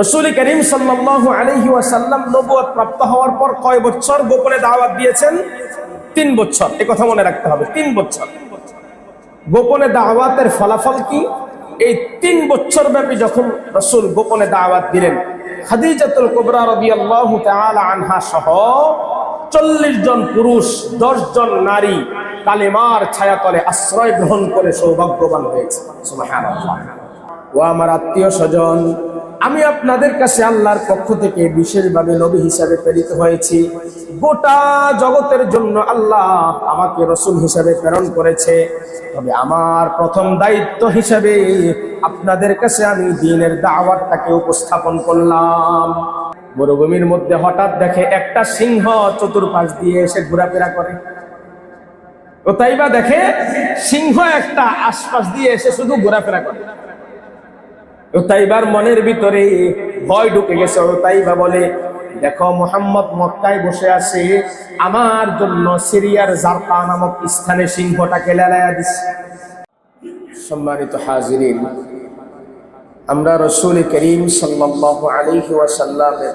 রাসূল করিম সাল্লাল্লাহু আলাইহি ওয়াসাল্লাম নবুয়ত প্রাপ্ত হওয়ার পর কয় বছর গোপনে দাওয়াত দিয়েছেন? 3 বছর। এই কথা মনে রাখতে হবে, 3 বছর গোপনে দাওয়াতের ফলাফল কি? এই 3 বছর ব্যাপী যখন রাসূল গোপনে দাওয়াত দিলেন, খাদিজাতুল কুবরা রাদিয়াল্লাহু তাআলা আনহা সহ 40 জন পুরুষ, 10 জন নারী কালেমার ছায়াতলে আশ্রয় গ্রহণ করে সৌভাগ্যবান হয়েছে। সুবহানাল্লাহ। ও আমার আত্মীয় স্বজন, আমি আপনাদের কাছে আল্লাহর পক্ষ থেকে বিশেষভাবে নবী হিসাবে প্রেরিত হয়েছি। গোটা জগতের জন্য আল্লাহ আমাকে রাসূল হিসাবে প্রেরণ করেছে। তবে আমার প্রথম দায়িত্ব হিসাবে আপনাদের কাছে আমি দ্বীনের দাওয়াতটাকে উপস্থাপন করলাম। মরুভূমির মধ্যে হঠাৎ দেখে একটা সিংহ চতুর্পাশ দিয়ে এসে ঘোরাফেরা করে। ওতাইবা দেখে সিংহ একটা আশপাশ দিয়ে এসে শুধু ঘোরাফেরা করে। ওতাইবার মনের ভিতরে ভয় ঢুকে গেছে। ওতাইবা বলে, দেখো মুহাম্মদ মক্কায় বসে আছে, আমার জন্য সিরিয়ার জারকা নামক স্থানে সিংহটাকে লেলায়া দিচ্ছে। সম্মানিত হাজিরিন, আমরা রাসূল করিম সাল্লাল্লাহু আলাইহি ওয়াসাল্লামের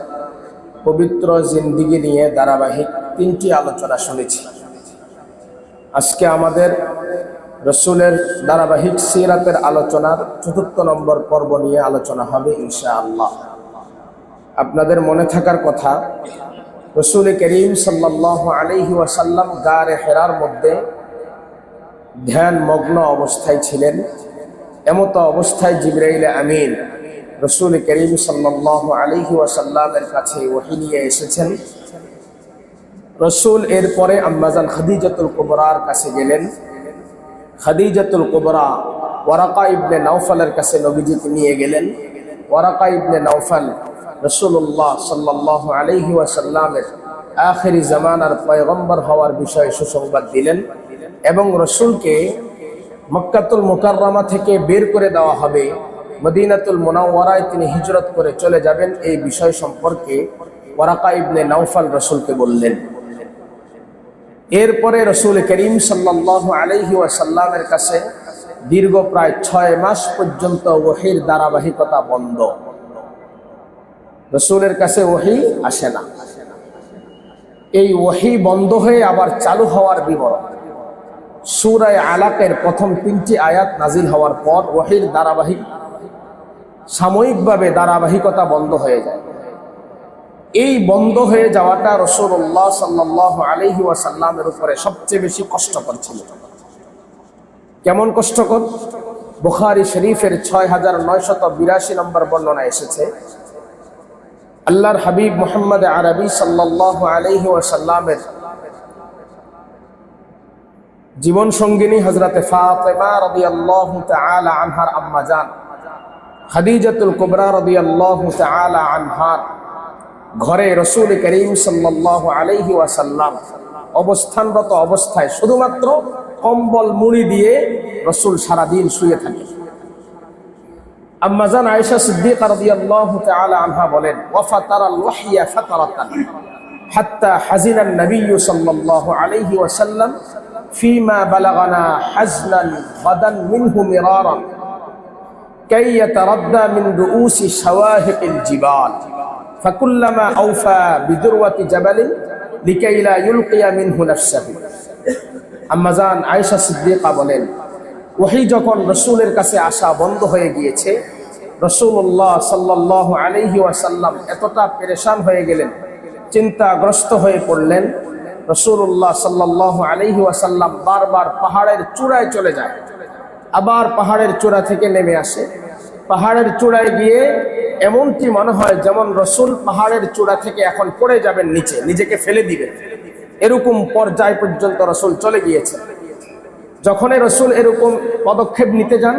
পবিত্র জিন্দেগি নিয়ে ধারাবাহিক 3টি আলোচনা শুনেছি। আজকে আমাদের রাসূলের ধারাবাহিক সিরাতের আলোচনার 4th নম্বর পর্ব নিয়ে আলোচনা হবে ইনশাআল্লাহ। আপনাদের মনে থাকার কথা, রাসূল করিম সাল্লাল্লাহু আলাইহি ওয়াসাল্লাম গারে হেরার মধ্যে ধ্যান মগ্ন অবস্থায় ছিলেন। এমতো অবস্থায় জিবরাইল আমিন রাসূল করিম সাল্লাল্লাহু আলাইহি ওয়াসাল্লামের কাছে ওহী নিয়ে এসেছেন। রাসূল এরপরে আম্মাজান খাদিজাতুল কুবরার কাছে গেলেন। খাদিজাতুল কুবরা ওয়ারাকা ইবনে নাওফালের কাছে নবীজিকে নিয়ে গেলেন। ওয়ারাকা ইবনে নাওফাল রাসূলুল্লাহ সাল্লাল্লাহু আলাইহি ওয়াসাল্লামের আখিরি জামানার পয়গম্বর হওয়ার বিষয়ে সুসংবাদ দিলেন এবং রাসূলকে মক্কাতুল মুকাররমা থেকে বের করে দেওয়া হবে, মদিনাতুল মুনাওয়ারায় তিনি হিজরত করে চলে যাবেন, এই বিষয় সম্পর্কে ওয়ারাকা ইবনে নাওফাল রাসূলকে বললেন। এরপরে রাসূল করিম সাল্লাল্লাহু আলাইহি ওয়াসাল্লামের কাছে দীর্ঘ প্রায় 6 মাস পর্যন্ত ওহীর ধারাবাহিকতা বন্ধ। রাসূলের কাছে ওহী আসে না। এই ওহী বন্ধ হয়ে আবার চালু হওয়ার বিবরণ সূরা আলাকের প্রথম 3টি আয়াত নাজিল হওয়ার পর ওহীর সাময়িকভাবে ধারাবাহিকতা বন্ধ হয়ে যায়। এই বন্ধ হয়ে যাওয়াটা রাসূলুল্লাহ সাল্লাল্লাহু আলাইহি ওয়াসাল্লামের উপরে সবচেয়ে বেশি কষ্টকর ছিল। কেমন কষ্টকর? বুখারী শরীফের 6982 নম্বর বর্ণনা এসেছে, আল্লাহর হাবিব মুহাম্মদ আরবি সাল্লাল্লাহু আলাইহি ওয়াসাল্লামের জীবন সঙ্গিনী হযরতে ফাতেমা রাদিয়াল্লাহু তাআলা আনহার আম্মা জান খাদিজাতুল কুবরা রাদিয়াল্লাহু তাআলা আনহার ঘরে রাসূল করিম সাল্লাল্লাহু আলাইহি ওয়াসাল্লাম অবস্থানরত অবস্থায় শুধুমাত্র কম্বল মুড়ি দিয়ে রাসূল সারা দিন শুয়ে থাকেন। আম্মা জান আয়েশা সিদ্দিকা রাদিয়াল্লাহু তাআলা আনহা বলেন, ওয়া ফাতারাল ওয়াহইয়া ফাতারাতান হাত্তা হাজিনান নবী সাল্লাল্লাহু আলাইহি ওয়াসাল্লাম ফীমা বালাগানা হাজনান গাদান মিনহু মিরারান কাই ইয়াতারাদ্দা মিন রুউসি শাওয়াহিকিল জিবাল ফাকুল্লামা আওফা বিদুরওয়াতি জাবালিন লিকাই লা ইউলকিয়া মিনহু নাফসাহু। আম্মা জান আয়েশা সিদ্দিকা বলেন, ওহী যখন রাসূলের কাছে আসা বন্ধ হয়ে গিয়েছে, রাসূলুল্লাহ সাল্লাল্লাহু আলাইহি ওয়াসাল্লাম এতটা পেরেশান হয়ে গেলেন, চিন্তাগ্রস্ত হয়ে পড়লেন। রাসূলুল্লাহ সাল্লাল্লাহু আলাইহি ওয়াসাল্লাম বারবার পাহাড়ের চূড়ায় চলে যায়, আবার পাহাড়ের চূড়া থেকে নেমে আসে। পাহাড়ের চূড়ায় গিয়ে এমনটি মনে হয় যেমন রাসূল পাহাড়ের চূড়া থেকে এখন পড়ে যাবেন নিচে, নিজেকে ফেলে দিবেন, এরকম পর্যায় পর্যন্ত রাসূল চলে গিয়েছেন। যখনই রাসূল এরকম পদক্ষেপ নিতে যান,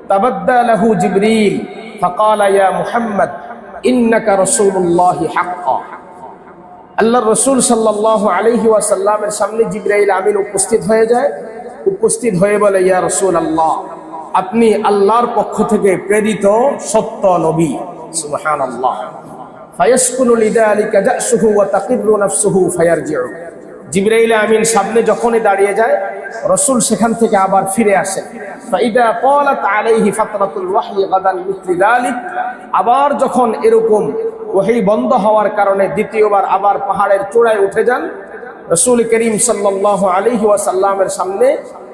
তাবাদ্দা লাহু জিবরিল ফাকালা ইয়া মুহাম্মদ ইন্নাকা রাসূলুল্লাহি হাক্কা। আল্লাহর রাসূল সাল্লাল্লাহু আলাইহি ওয়াসাল্লামের সামনে জিবরাইল আমিন উপস্থিত হয়ে যায়। উপস্থিত হয়ে বলে, ইয়া রাসূলুল্লাহ, আপনি আল্লাহর পক্ষ থেকে প্রেরিত সত্য নবী। সুবহানাল্লাহ। ফায়াসকুনু লিযালিকা জাসুহু ওয়া তাকিররু নাফসুহু ফায়ারজিউ। জিবরাইল আমিন সামনে যখনই দাঁড়িয়ে যায়, রাসূল সেখান থেকে আবার ফিরে আসেন। ফাইদা ক্বালাত আলাইহি ফাতরাতুল ওয়াহয়ি গাদান মিসলি যালিক, আবার যখন এরকম ওহী বন্ধ হওয়ার কারণে দ্বিতীয়বার আবার পাহাড়ের চূড়ায় উঠে যান রাসূল করিম সাল্লাল্লাহু আলাইহি ওয়াসাল্লামের সামনে,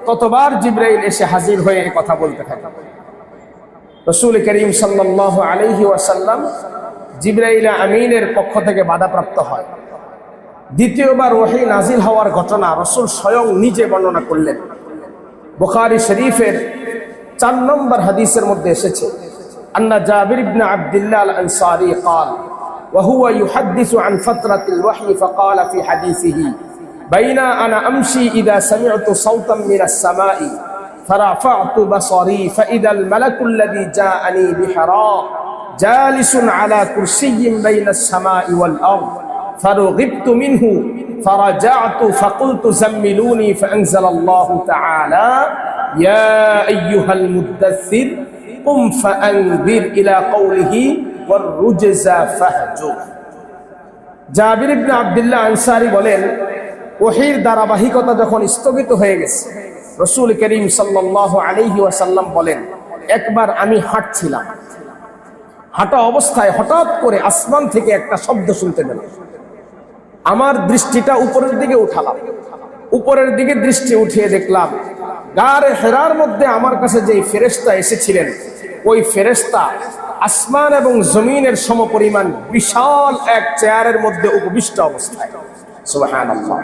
ততবার জিবরাইল এসে হাজির হয়ে এই কথা বলতে থাকে। রাসূল করিম সাল্লাল্লাহু আলাইহি ওয়াসাল্লাম জিবরাইল আমিনের পক্ষ থেকে বাধাপ্রাপ্ত হয়। দ্বিতীয়বার ওহী নাজিল হওয়ার ঘটনা রাসূল স্বয়ং নিজে বর্ণনা করলেন। বুখারী শরীফের 4 নম্বর হাদিসের মধ্যে এসেছে, আন্না জাবির ইবনে আব্দুল্লাহ আল আনসারী قال وهو يحدث عن فترة الوحي فقال في حديثه بين أنا أمشي إذا سمعت صوتا من السماء فرفعت بصري فإذا الملك الذي جاءني بحراء جالس على كرسي بين السماء والأرض فرغبت منه فرجعت فقلت زملوني فأنزل الله تعالى يا أيها المدثر قم فأنذر إلى قوله والرجز فاهجر। জাবির ইবনে আব্দুল্লাহ আনসারী বলেন, ওহীর ধারাবাহিকতা যখন স্থগিত হয়ে গেছে, রাসূল করিম সাল্লাল্লাহু আলাইহি ওয়াসাল্লাম বলেন, একবার আমি হাঁটছিলাম, হাঁটা অবস্থায় হঠাৎ করে আসমান থেকে একটা শব্দ শুনতে পেলাম। আমার দৃষ্টিটা উপরের দিকে উঠালাম, উপরের দিকে দৃষ্টি উঠিয়ে দেখলাম গারে হেরার মধ্যে আমার কাছে যে ফেরেশতা এসেছিলেন, ওই ফেরেশতা আসমান এবং জমিনের সমপরিমাণ বিশাল এক চেয়ারের মধ্যে উপবিষ্ট অবস্থায়। সুবহানাল্লাহ।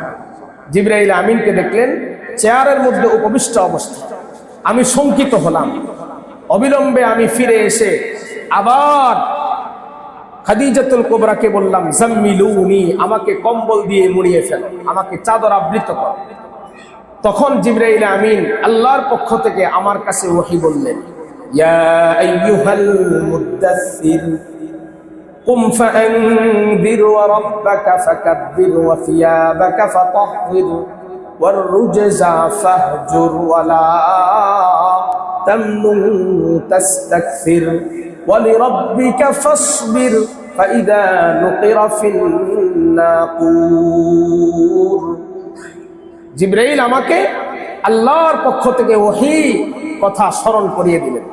জিবরাইল আমিনকে দেখলেন চেয়ারের মধ্যে উপবিষ্ট অবস্থায়। আমি শঙ্কিত হলাম। অবিলম্বে আমি ফিরে এসে আবার খাদিজাতুল কুবরাকে বললাম, জাম্মিলুনি, আমাকে কম্বল দিয়ে মুড়িয়ে ফেলো, আমাকে চাদর আবৃত করো। তখন জিবরাইল আমিন আল্লাহর পক্ষ থেকে আমার কাছে ওহী বললেন, ইয়া আইয়ুহাল মুদ্দাসসির কুম ফাআনযির ওয়া রাব্বাকা ফাকাব্বির ওয়া সিয়াবাকা ফাতাহহির ওয়ার রুজজা ফাহজুর ওয়া লা তামনুন তাস্তাকসির ওয়া লিরাব্বিকা ফাসবির ফাইদা নুকিরা ফিন নাকুর। জিবরাইল আমাকে আল্লাহর পক্ষ থেকে ওহী কথা স্মরণ করিয়ে দিলেন।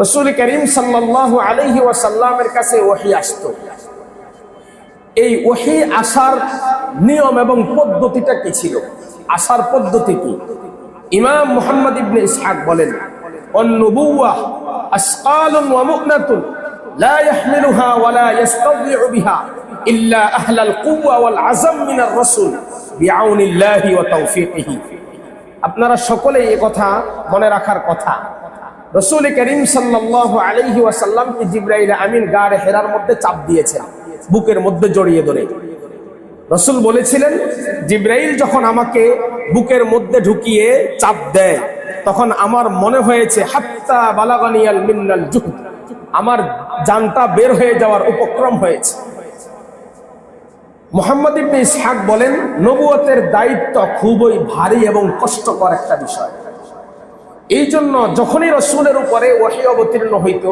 রাসূল করিম সাল্লাল্লাহু আলাইহি ওয়াসাল্লামের কাছে ওহী আসতো। এই ওহী আসার নিয়ম এবং পদ্ধতিটা কি ছিল, আসার পদ্ধতি কি? ইমাম মুহাম্মদ ইবনে ইসহাক বলেন, আন-নুবুওয়াহ আসকালুন ওয়া মু'নাতুন লা ইয়াহমিলুহা ওয়া লা ইস্তাযিউ বিহা ইল্লা আহলাল কুওয়া ওয়াল আযম মিনার রাসূল বিআউনিল্লাহি ওয়া তাওফীকিহি। আপনারা সকলেই এই কথা মনে রাখার কথা। রাসূল করিম সাল্লাল্লাহু আলাইহি ওয়াসাল্লামকে জিবরাইল আমিন গারে হেরার মধ্যে চাপ দিয়েছেন, বুকের মধ্যে জড়িয়ে ধরে। রাসূল বলেছিলেন, জিবরাইল যখন আমাকে বুকের মধ্যে ঢুকিয়ে চাপ দেয়, তখন আমার মনে হয়েছে হাত্তা বালাগানিয়াল মিনাল জুহদ, আমার জানটা বের হয়ে যাওয়ার উপক্রম হয়েছে। মুহাম্মদ ইবনে ইসহাক বলেন, নবুয়তের দায়িত্ব খুবই ভারী এবং কষ্টকর একটা বিষয়। এই জন্য যখনই রাসূলের উপরে ওহী অবতীর্ণ হইত,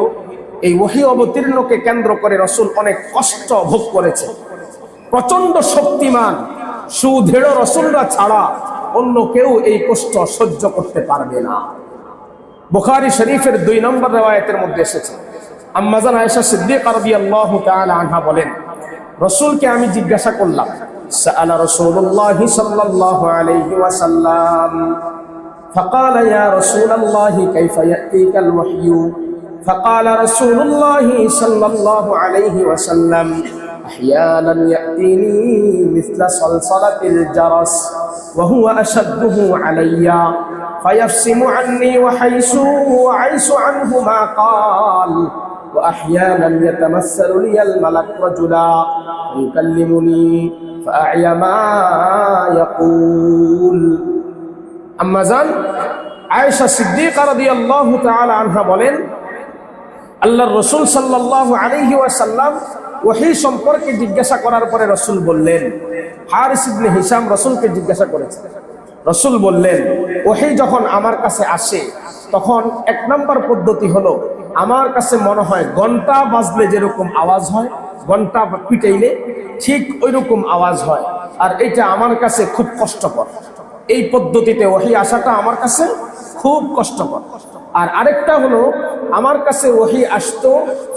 এই ওহী অবতীর্ণকে কেন্দ্র করে রাসূল অনেক কষ্ট ভোগ করেছে। প্রচন্ড শক্তিমান সুদৃঢ় রাসূলরা ছাড়া অন্য কেউ এই কষ্ট সহ্য করতে পারবে না। বুখারী শরীফের 2 নম্বর riwayতের মধ্যে এসেছে, আম্মা জান আয়েশা সিদ্দিকা রাদিয়াল্লাহু তাআলা আনহা বলেন, রাসূলকে আমি জিজ্ঞাসা করলাম, সাআলা রাসূলুল্লাহ সাল্লাল্লাহু আলাইহি ওয়াসাল্লাম فقال يا رسول الله كيف يأتيك الوحي فقال رسول الله صلى الله عليه وسلم أحيانا يأتيني مثل صلصلة الجرس وهو أشده علي فيفسم عني وعيس عنه ما قال وأحيانا يتمثل لي الملك رجلا فيكلمني فأعي ما يقول। আম্মাজান আয়েশা সিদ্দিকা রাদিয়াল্লাহু তাআলা আনহা বলেন, আল্লাহর রাসূল সাল্লাল্লাহু আলাইহি ওয়াসাল্লাম ওহী সম্পর্কে জিজ্ঞাসা করার পরে রাসূল বললেন, হারিস ইবনে হিশাম রাসূলকে জিজ্ঞাসা করেছে। রাসূল বললেন, ওহী যখন আমার কাছে আসে তখন 1 নম্বর পদ্ধতি হলো, আমার কাছে মনে হয় ঘন্টা বাজলে যেরকম আওয়াজ হয় ঘন্টা পিটাইলে ঠিক ওইরকম আওয়াজ হয়। আর এটা আমার কাছে খুব কষ্টকর, এই পদ্ধতিতে ওহী আসাটা আমার কাছে খুব কষ্টকর। আর আরেকটা হলো, আমার কাছে ওহী আসতো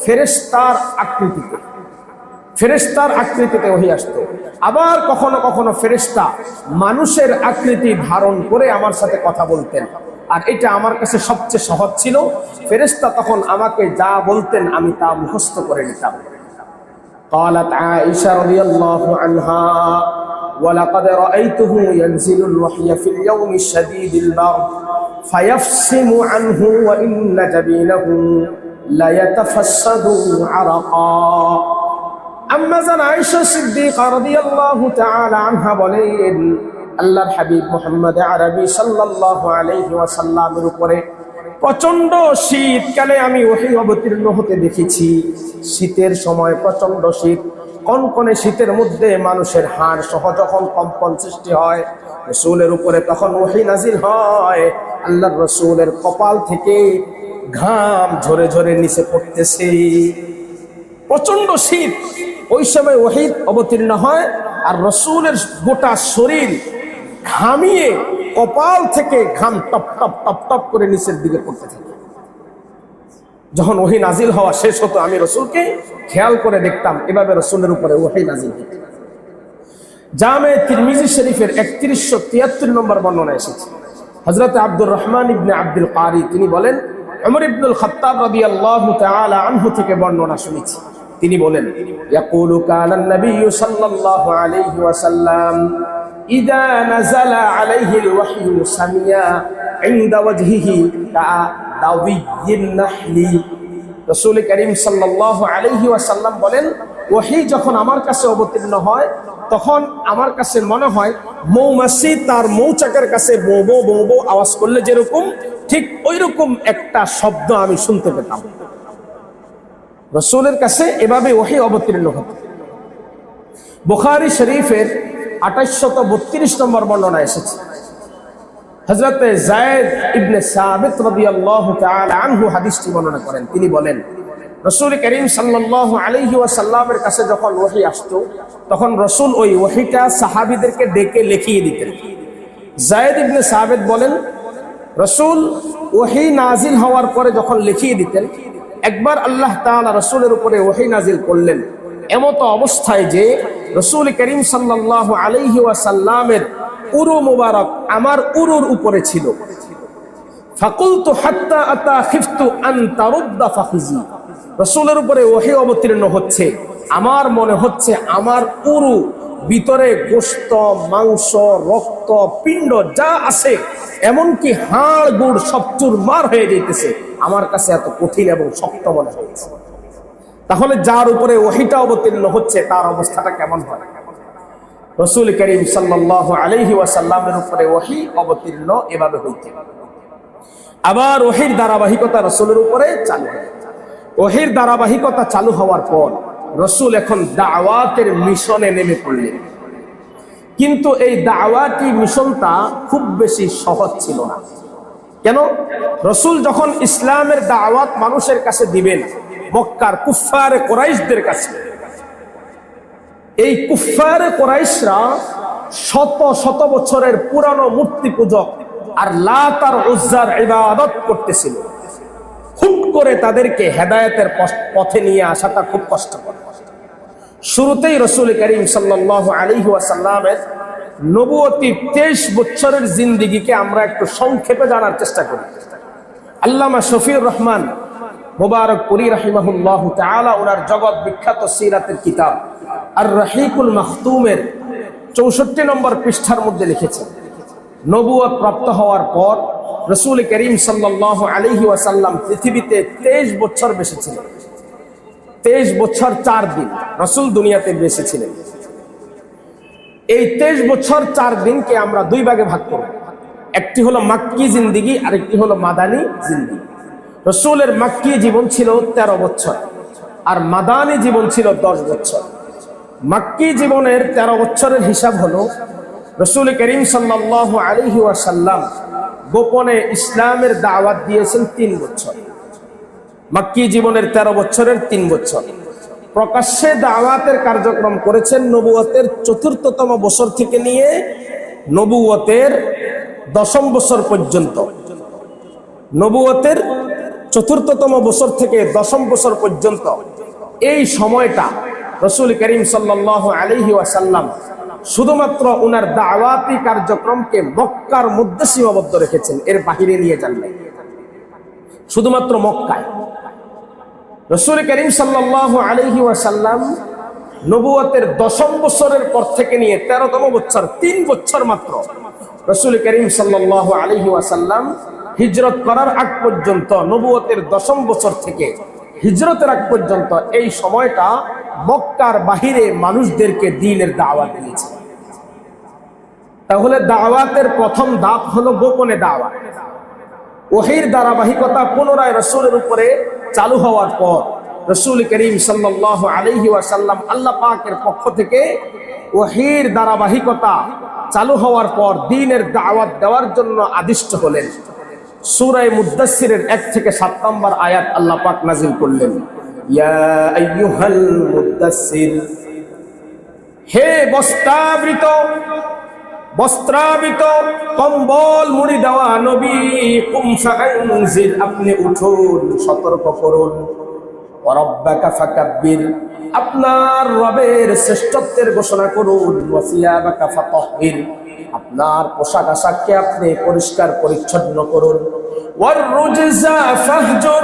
ফেরেশতার আকৃতিতে, ফেরেশতার আকৃতিতে ওহী আসতো। আবার কখনো কখনো ফেরেশতা মানুষের আকৃতি ধারণ করে আমার সাথে কথা বলতেন, আর এটা আমার কাছে সবচেয়ে সহজ ছিল। ফেরেশতা তখন আমাকে যা বলতেন আমি তা মুখস্থ করে নিতাম। قالت عائشة رضي الله عنها ولقد رأيته ينزل الوحي في اليوم الشديد البرد فيفصم عنه وإن جبينه ليتفسد عرقا। আম্মা জান আয়েশা সিদ্দিকা রাদিয়াল্লাহু তাআলা আনহা বলেন, আল্লাহর হাবিব মুহাম্মদ আরবি সাল্লাল্লাহু আলাইহি ওয়াসাল্লামের উপরে প্রচন্ড শীতকালে আমি ওহী অবতীর্ণ হতে দেখেছি। শীতের সময় প্রচন্ড শীত, কনকনে শীতের মধ্যে মানুষের হাড় সহ যখন কম্পন সৃষ্টি হয়, রাসূলের উপরে তখন ওহী নাজিল হয়। আল্লাহর রাসূলের কপাল থেকে ঘাম ঝরে ঝরে নিচে পড়তেছে, প্রচন্ড শীত। ওই সময় ওহী অবতীর্ণ হয়, আর রাসূলের গোটা শরীর ঘামিয়ে কপাল থেকে ঘাম টপ টপ টপ টপ করে নিচের দিকে পড়তে থাকে। যখন ওহী নাজিল হওয়া শেষ হতো, আমি রাসূলকে খেয়াল করে দেখতাম, এভাবে রাসূলের উপরে ওহী নাজিল হতো। জামে তিরমিজি শরীফের 3173 নম্বর বর্ণনা এসেছে। হযরত আব্দুর রহমান ইবনে আব্দুল কারি তিনি বলেন, উমর ইবনুল খাত্তাব রাদিয়াল্লাহু তাআলা আনহু থেকে বর্ণনা শুনেছি। তিনি বলেন, ইয়াকুলু কানান নাবিয়্যু সাল্লাল্লাহু আলাইহি ওয়াসাল্লাম ইযা নাযালা আলাইহিল ওয়াহয়ু সামিয়া ইনদা ওয়াজহিহি কাদাওয়িয়্যিন নাহলি। রাসূল করিম সাল্লাল্লাহু আলাইহি ওয়াসাল্লাম বলেন, ওহী যখন আমার কাছে অবতীর্ণ হয় তখন আমার কাছে মনে হয় মৌমাছি তার মৌচাকের কাছে বো বো বো বো আওয়াজ করলে যেরকম, ঠিক ওইরকম একটা শব্দ আমি শুনতে পেতাম। রাসূলের কাছে এভাবে ওহী অবতীর্ণ হতো। বুখারী শরীফের 2832 নম্বর বর্ণনা এসেছে। হযরত যায়েদ ইবনে সাবিত রাদিয়াল্লাহু তাআলা আনহু হাদিসটি বর্ণনা করেন। তিনি বলেন, রাসূল করিম সাল্লাল্লাহু আলাইহি ওয়াসাল্লামের কাছে যখন ওহী আসতো তখন রাসূল ওই ওহীটা সাহাবীদেরকে ডেকে লিখিয়ে দিতেন। যায়েদ ইবনে সাবিত বলেন, রাসূল ওহী নাজিল হওয়ার পরে যখন লিখিয়ে দিতেন, একবার আল্লাহ তাআলা রাসূলের উপরে ওহী নাজিল করলেন এমত অবস্থায় যে রাসূল করিম সাল্লাল্লাহু আলাইহি ওয়াসাল্লামের উরু মুবারক আমার উরুর উপরে ছিল। ফাকুলতু হাত্তা আতা খিফতু আন তারুদ্দা ফাখিজি। রাসূলের উপরে ওহী অবতীর্ণ হচ্ছে, আমার মনে হচ্ছে আমার উরু ভিতরে গোশত, মাংস, রক্ত, পিণ্ড যা আছে, এমনকি হাড় গুড় সব চুরমার হয়ে যাইতেছে, আমার কাছে এত কঠিন এবং শক্ত মনে হচ্ছে। তাহলে যার উপরে ওহীটা অবতীর্ণ হচ্ছে তার অবস্থাটা কেমন হয়? রাসূল করিম সাল্লাল্লাহু আলাইহি ওয়াসাল্লামের উপরে ওহী অবতীর্ণ এভাবে হইতে, আবার ওহীর ধারাবাহিকতা রাসূলের উপরে চালু হয়। ওহীর ধারাবাহিকতা চালু হওয়ার পর রাসূল এখন দাওয়াতের মিশনে নেমে পড়লেন। কিন্তু এই দাওয়াতি মিশনটা খুব বেশি সহজ ছিল না। কেন? রাসূল যখন ইসলামের দাওয়াত মানুষের কাছে দিবেন, মক্কার কুফফারে কুরাইশদের কাছে, এই কুফফারে কুরাইশরা শত শত বছরের পুরানো মূর্তি পূজক আর লাত আর উজ্জার ইবাদত করতেছিল। হুট করে তাদেরকে হেদায়েতের পথে নিয়ে আসাটা খুব কষ্টকর। শুরুতেই রাসূল করিম সাল্লাল্লাহু আলাইহি ওয়াসাল্লামের নবুয়তির 23 বছরের জিন্দেগিকে আমরা একটু সংক্ষেপে জানার চেষ্টা করি। আল্লামা শফিউর রহমান মুবারকপুরী রাহিমাহুল্লাহু তাআলা ওনার জগৎ বিখ্যাত সিরাতের কিতাব আর রাহিকুল মাখতুমের 64 নম্বর পৃষ্ঠার মধ্যে লিখেছেন, নবুয়ত প্রাপ্ত হওয়ার পর রাসূল করিম সাল্লাল্লাহু আলাইহি ওয়াসাল্লাম পৃথিবীতে 23 বছর বেঁচে ছিলেন। 23 বছর 4 দিন রাসূল দুনিয়াতে বেঁচে ছিলেন। এই 23 বছর 4 দিনকে আমরা দুই ভাগে ভাগ করব। একটি হলো মাক্কি জিন্দেগি, আরেকটি হলো মাদানী জিন্দেগি। রাসূলের মাক্কি জীবন ছিল 13 বছর, আর মাদানী জীবন ছিল 10 বছর। মাক্কি জীবনের 13 বছরের হিসাব হলো রাসূল করিম সাল্লাল্লাহু আলাইহি ওয়াসাল্লাম গোপনে ইসলামের দাওয়াত দিয়েছেন 3 বছর। মাক্কি জীবনের 13 বছরের 3 বছর। প্রকাশ্যে দাওয়াতের কার্যক্রম করেছেন নবুয়তের ৪র্থতম বছর থেকে নিয়ে নবুয়তের ১০ম বছর পর্যন্ত। নবুয়তের ৪র্থতম বছর থেকে ১০ম বছর পর্যন্ত এই সময়টা রাসূল করিম সাল্লাল্লাহু আলাইহি ওয়াসাল্লাম শুধুমাত্র উনার দাওয়াতি কার্যক্রমকে মক্কার মধ্যে সীমাবদ্ধ রেখেছেন, এর বাহিরে নিয়ে যান নাই। শুধুমাত্র মক্কায় রাসূল করিম সাল্লাল্লাহু আলাইহি ওয়াসাল্লাম নবুয়তের ১০ম বছরের পর থেকে নিয়ে ১৩তম বছর ৩ বছর মাত্র রাসূল করিম সাল্লাল্লাহু আলাইহি ওয়াসাল্লাম হিজরত করার আগ পর্যন্ত, নবুয়তের ১০ম বছর থেকে হিজরতের আগ পর্যন্ত এই সময়টা মক্কার বাহিরে মানুষদেরকে দ্বীনের দাওয়াত দিয়েছে। তাহলে দাওয়াতের প্রথম ধাপ হলো গোপনে দাওয়াত। ওহীর ধারাবাহিকতা পুনরায় রাসূলের উপরে চালু হওয়ার পর রাসূল করিম সাল্লাল্লাহু আলাইহি ওয়াসাল্লাম আল্লাহ পাকের পক্ষ থেকে ওহীর ধারাবাহিকতা চালু হওয়ার পর দ্বীনের দাওয়াত দেওয়ার জন্য আদিষ্ট হলেন। সূরা মুদ্দাসসিরের ১ থেকে ৭ নম্বর আয়াত আল্লাহ পাক নাযিল করলেন, ইয়া আইয়ুহাল মুদ্দাসসির, হে বস্ত্রাবৃত কম্বল মুড়ি দেওয়া নবী, কুম ফাআনজির, আপনি উঠুন, সতর্ক করুন, ওয়া রাব্বাকা ফাকাব্বির, আপনার রবের শ্রেষ্ঠত্বের ঘোষণা করুন, ওয়া সিয়াবাকা ফাতাহহির, আপনার পোশাক আশাককে আপনি পরিষ্কার পরিচ্ছন্ন করুন, ওয়ার রুজজা ফাহজুর,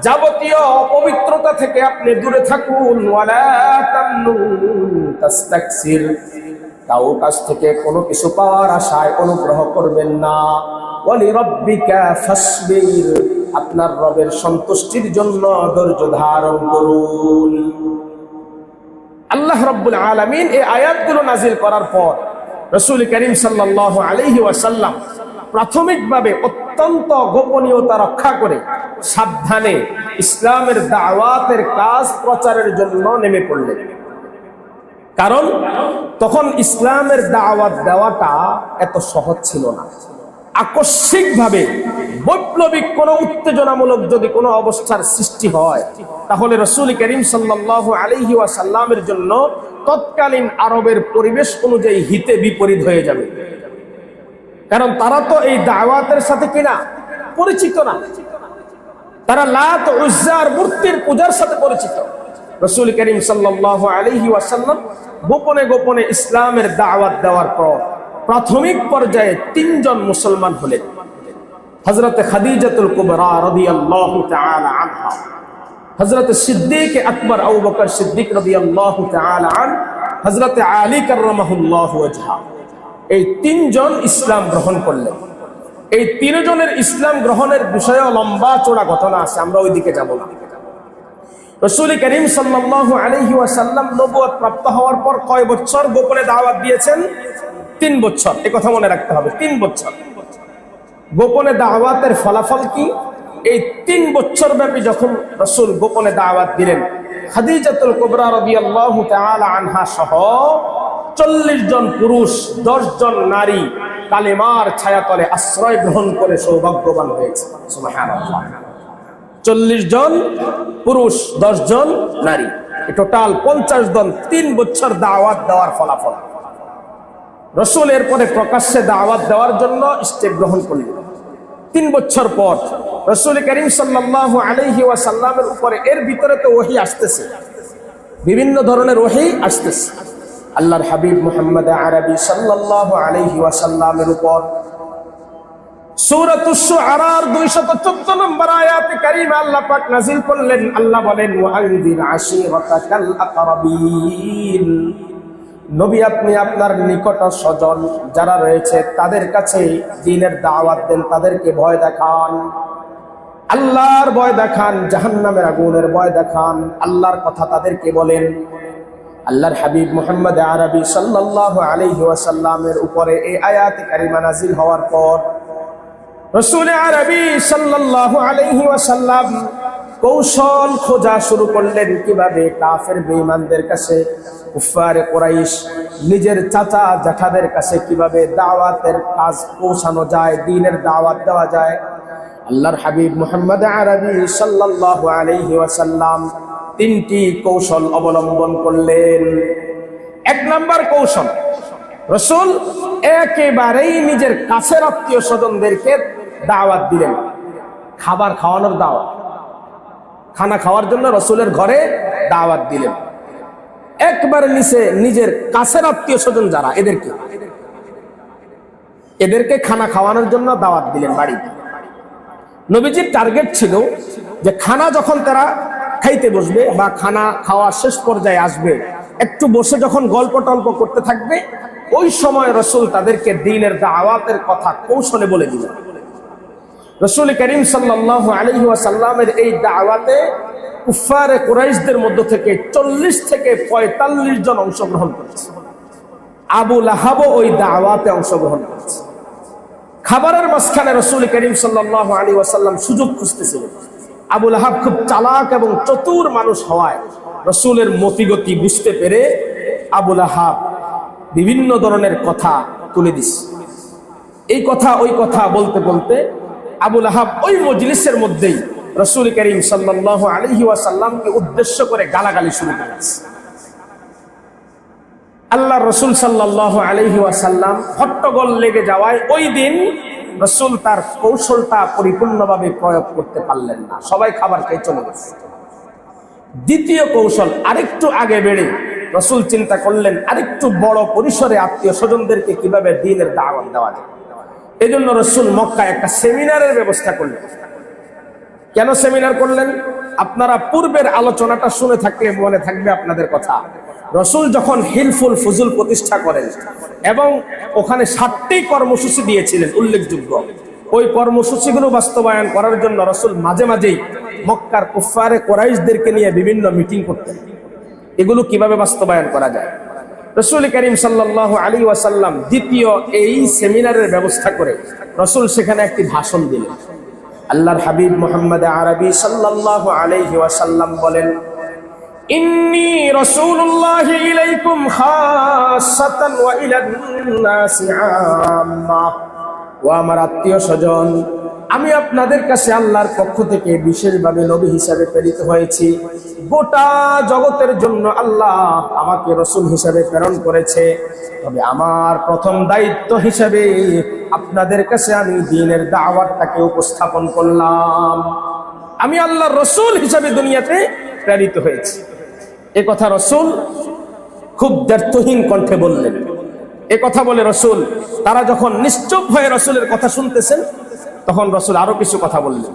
যাবতীয় অপবিত্রতা থেকে আপনি দূরে থাকুন, ওয়ালা তামনুন তাস্তাকসির, কাউ কাছ থেকে কোনো কিছু পাওয়ার আশায় অনুগ্রহ করবেন না, ওয়ালি রাব্বিকা ফাসবির, আপনার রবের সন্তুষ্টির জন্য ধৈর্য ধারণ করুন। আল্লাহ রাব্বুল আলামিন এই আয়াতগুলো নাজিল করার পর রাসূল করিম সাল্লাল্লাহু আলাইহি ওয়াসাল্লাম প্রাথমিকভাবে অত্যন্ত গোপনীয়তা রক্ষা করে সাবধানে ইসলামের দাওয়াতের কাজ প্রচারের জন্য নেমে পড়লেন। কারণ তখন ইসলামের দাওয়াত দেওয়াটা এত সহজ ছিল না। আকস্মিকভাবে বৈপ্লবিক কোনো উত্তেজনামূলক যদি কোনো অবস্থার সৃষ্টি হয়, তাহলে রাসূল করিম সাল্লাল্লাহু আলাইহি ওয়াসাল্লামের জন্য তৎকালীন আরবের পরিবেশ অনুযায়ী হিতে বিপরীত হয়ে যাবে। কারণ তারা তো এই দাওয়াতের সাথে কিনা পরিচিত না, তারা লাত উজ্জার মূর্তির পূজার সাথে পরিচিত। রাসূল করিম সাল্লাল্লাহু আলাইহি ওয়াসাল্লাম গোপনে গোপনে ইসলামের দাওয়াত দেওয়ার পর প্রাথমিক পর্যায়ে ৩ জন মুসলমান হলেন। হযরত খাদিজাতুল কুবরা রাদিয়াল্লাহু তাআলা আনহা, হযরত সিদ্দিক আকবর আবু বকর সিদ্দিক রাদিয়াল্লাহু তাআলা আন, হযরত আলী কাররামাহুল্লাহু ওয়াজহা, এই ৩ জন ইসলাম গ্রহণ করলেন। এই ৩ জনের ইসলাম গ্রহণের বিষয়ে লম্বা চওড়া ঘটনা আছে, আমরা ওইদিকে যাব না। রাসূল করিম সাল্লাল্লাহু আলাইহি ওয়াসাল্লাম নবুয়ত প্রাপ্ত হওয়ার পর কয় বছর গোপনে দাওয়াত দিয়েছেন? ৩ বছর। এই কথা মনে রাখতে হবে, ৩ বছর গোপনে দাওয়াতের ফলাফল কি? এই ৩ বছর ব্যাপী যখন রাসূল গোপনে দাওয়াত দিলেন, খাদিজাতুল কুবরা রাদিয়াল্লাহু তাআলা আনহা সহ ৪০ জন পুরুষ, ১০ জন নারী কালেমার ছায়াতলে আশ্রয় গ্রহণ করে সৌভাগ্যবান হয়েছে। সুবহানাল্লাহ। ৪০ জন পুরুষ, ১০ জন নারী, টোটাল ৫০ জন ৩ বছর দাওয়াত দেওয়ার ফলাফল। রাসূল এরপরে প্রকাশ্যে দাওয়াত দেওয়ার জন্য স্টেপ গ্রহণ করলেন। ৩ বছর পর রাসূল করিম সাল্লাল্লাহু আলাইহি ওয়াসাল্লামের উপরে এর ভিতরে তো ওহী আসতেছে, বিভিন্ন ধরনের ওহী আসতেছে। আল্লাহর হাবিব মুহাম্মদ আরবি সাল্লাল্লাহু আলাইহি ওয়াসাল্লামের উপর সূরাতুশ শুআরার ২১৪ নম্বর আয়াতে কারীমা আল্লাহ পাক নাযিল করলেন। আল্লাহ বলেন, ওয়া আনযির আশীরাতাকাল আকরাবিন, নবী আপনি আপনার নিকট স্বজন যারা রয়েছে তাদের কাছে দ্বীনের দাওয়াত দেন, তাদেরকে ভয় দেখান, আল্লাহর ভয় দেখান, জাহান্নামের আগুনের ভয় দেখান, আল্লাহর কথা তাদেরকে বলেন। আল্লাহর হাবিব মুহাম্মদ আরবি সাল্লাল্লাহু আলাইহি ওয়াসাল্লামের উপরে এই আয়াতে কারিমা নাযিল হওয়ার পর রাসূল আরবি সাল্লাল্লাহু আলাইহি ওয়াসাল্লাম কৌশল খোঁজা শুরু করলেন, কিভাবে কাফের বেঈমানদের কাছে, কুফারে কুরাইশ, নিজের চাচা জ্যাঠাদের কাছে কিভাবে দাওয়াতের কাজ পৌঁছানো যায়, দ্বীনের দাওয়াত দেওয়া যায়। আল্লাহর হাবিব মুহাম্মদ আরবি সাল্লাল্লাহু আলাইহি ওয়াসাল্লাম তিনটি কৌশল অবলম্বন করলেন। এক নাম্বার কৌশল, রাসূল একেবারেই নিজের কাছের আত্মীয় স্বজনদেরকে দাওয়াত দিলেন, খাবার খাওয়ানোর দাওয়াত, খানা খাওয়ার জন্য রাসূলের ঘরে দাওয়াত দিলেন। একবারে নিজের কাছের আত্মীয় স্বজন যারা, এদেরকে খানা খাওয়ানোর জন্য দাওয়াত দিলেন বাড়িতে। নবীজির টার্গেট ছিল যে খানা যখন তারা খাইতে বসবে বা খানা খাওয়া শেষ পর্যায়ে আসবে, একটু বসে যখন গল্প টল্প করতে থাকবে, ওই সময় রাসূল তাদেরকে দ্বীনের দাওয়াতের কথা কৌশলে বলে দিলেন। রাসূল করিম সাল্লাল্লাহু আলাইহি ওয়াসাল্লামের এই দাওয়াতে কুফারে কুরাইশদের মধ্য থেকে 40 থেকে 45 জন অংশগ্রহণ করেছে। আবু লাহাবও ওই দাওয়াতে অংশগ্রহণ করেছে। খাবারের মাঝখানে রাসূল করিম সাল্লাল্লাহু আলাইহি ওয়াসাল্লাম সুযোগ খুঁজতেছিলেন। আবু লাহাব খুব চালাক এবং চতুর মানুষ হওয়ায় রাসূলের মতিগতি বুঝতে পেরে আবু লাহাব বিভিন্ন ধরনের কথা তুলে দিছে। এই কথা ওই কথা বলতে বলতে আবু লাহাব ওই মজলিসের মধ্যেই রাসূল করিম সাল্লাল্লাহু আলাইহি ওয়াসাল্লামকে উদ্দেশ্য করে গালাগালি শুরু করেছে। আল্লাহর রাসূল সাল্লাল্লাহু আলাইহি ওয়াসাল্লাম হট্টগোল লেগে যাওয়ায় ওই দিন রাসূল তার কৌশলটা পরিপূর্ণভাবে প্রয়োগ করতে পারলেন না, সবাই খাবার খেয়ে চলে গেছে। দ্বিতীয় কৌশল, আরেকটু আগে বেড়ে রাসূল চিন্তা করলেন আরেকটু বড় পরিসরে আত্মীয় স্বজনদেরকে কিভাবে দ্বীনের দাওয়াত দেওয়া যায়। এজন্য রাসূল মক্কায় একটা সেমিনারের ব্যবস্থা করলেন। কেন সেমিনার করলেন? আপনারা পূর্বের আলোচনাটা শুনে থাকলে মনে থাকবে আপনাদের কথা। রাসূল যখন হিলফুল ফুজুল প্রতিষ্ঠা করেন এবং ওখানে 7টি কর্মসূচি দিয়েছিলেন উল্লেখযোগ্য, ওই কর্মসূচিগুলো বাস্তবায়ন করার জন্য রাসূল মাঝে মাঝেই মক্কার কুফারে কুরাইশদেরকে নিয়ে বিভিন্ন মিটিং করতেন, এগুলো কিভাবে বাস্তবায়ন করা যায়। রাসূল করিম সাল্লাল্লাহু আলাইহি ওয়াসাল্লাম দ্বিতীয় এই সেমিনারের ব্যবস্থা করে রাসূল সেখানে একটি ভাষণ দিলেন। আল্লাহর হাবিব মুহাম্মদ আরবি সাল্লাল্লাহু আলাইহি ওয়াসাল্লাম বলেন, ইন্নী রাসূলুল্লাহি ইলাইকুম খাসসাতান ওয়া ইলান নাসি আম্মা। ও আমার আত্মীয় স্বজন, আমি আপনাদের কাছে আল্লাহর পক্ষ থেকে বিশেষভাবে নবী হিসাবে প্রেরিত হয়েছি। গোটা জগতের জন্য আল্লাহ আমাকে রাসূল হিসাবে প্রেরণ করেছে, তবে আমার প্রথম দায়িত্ব হিসাবে আপনাদের কাছে আমি দ্বীনের দাওয়াতটাকে উপস্থাপন করলাম। আমি আল্লাহর রাসূল হিসাবে দুনিয়াতে প্রেরিত হয়েছি। এ কথা রাসূল খুব দ্ব্যর্থহীন কণ্ঠে বললেন। এ কথা বলে রাসূল, তারা যখন নিশ্চুপ হয়ে রাসূলের কথা শুনতেছেন, তখন রাসূল আরো কিছু কথা বললেন।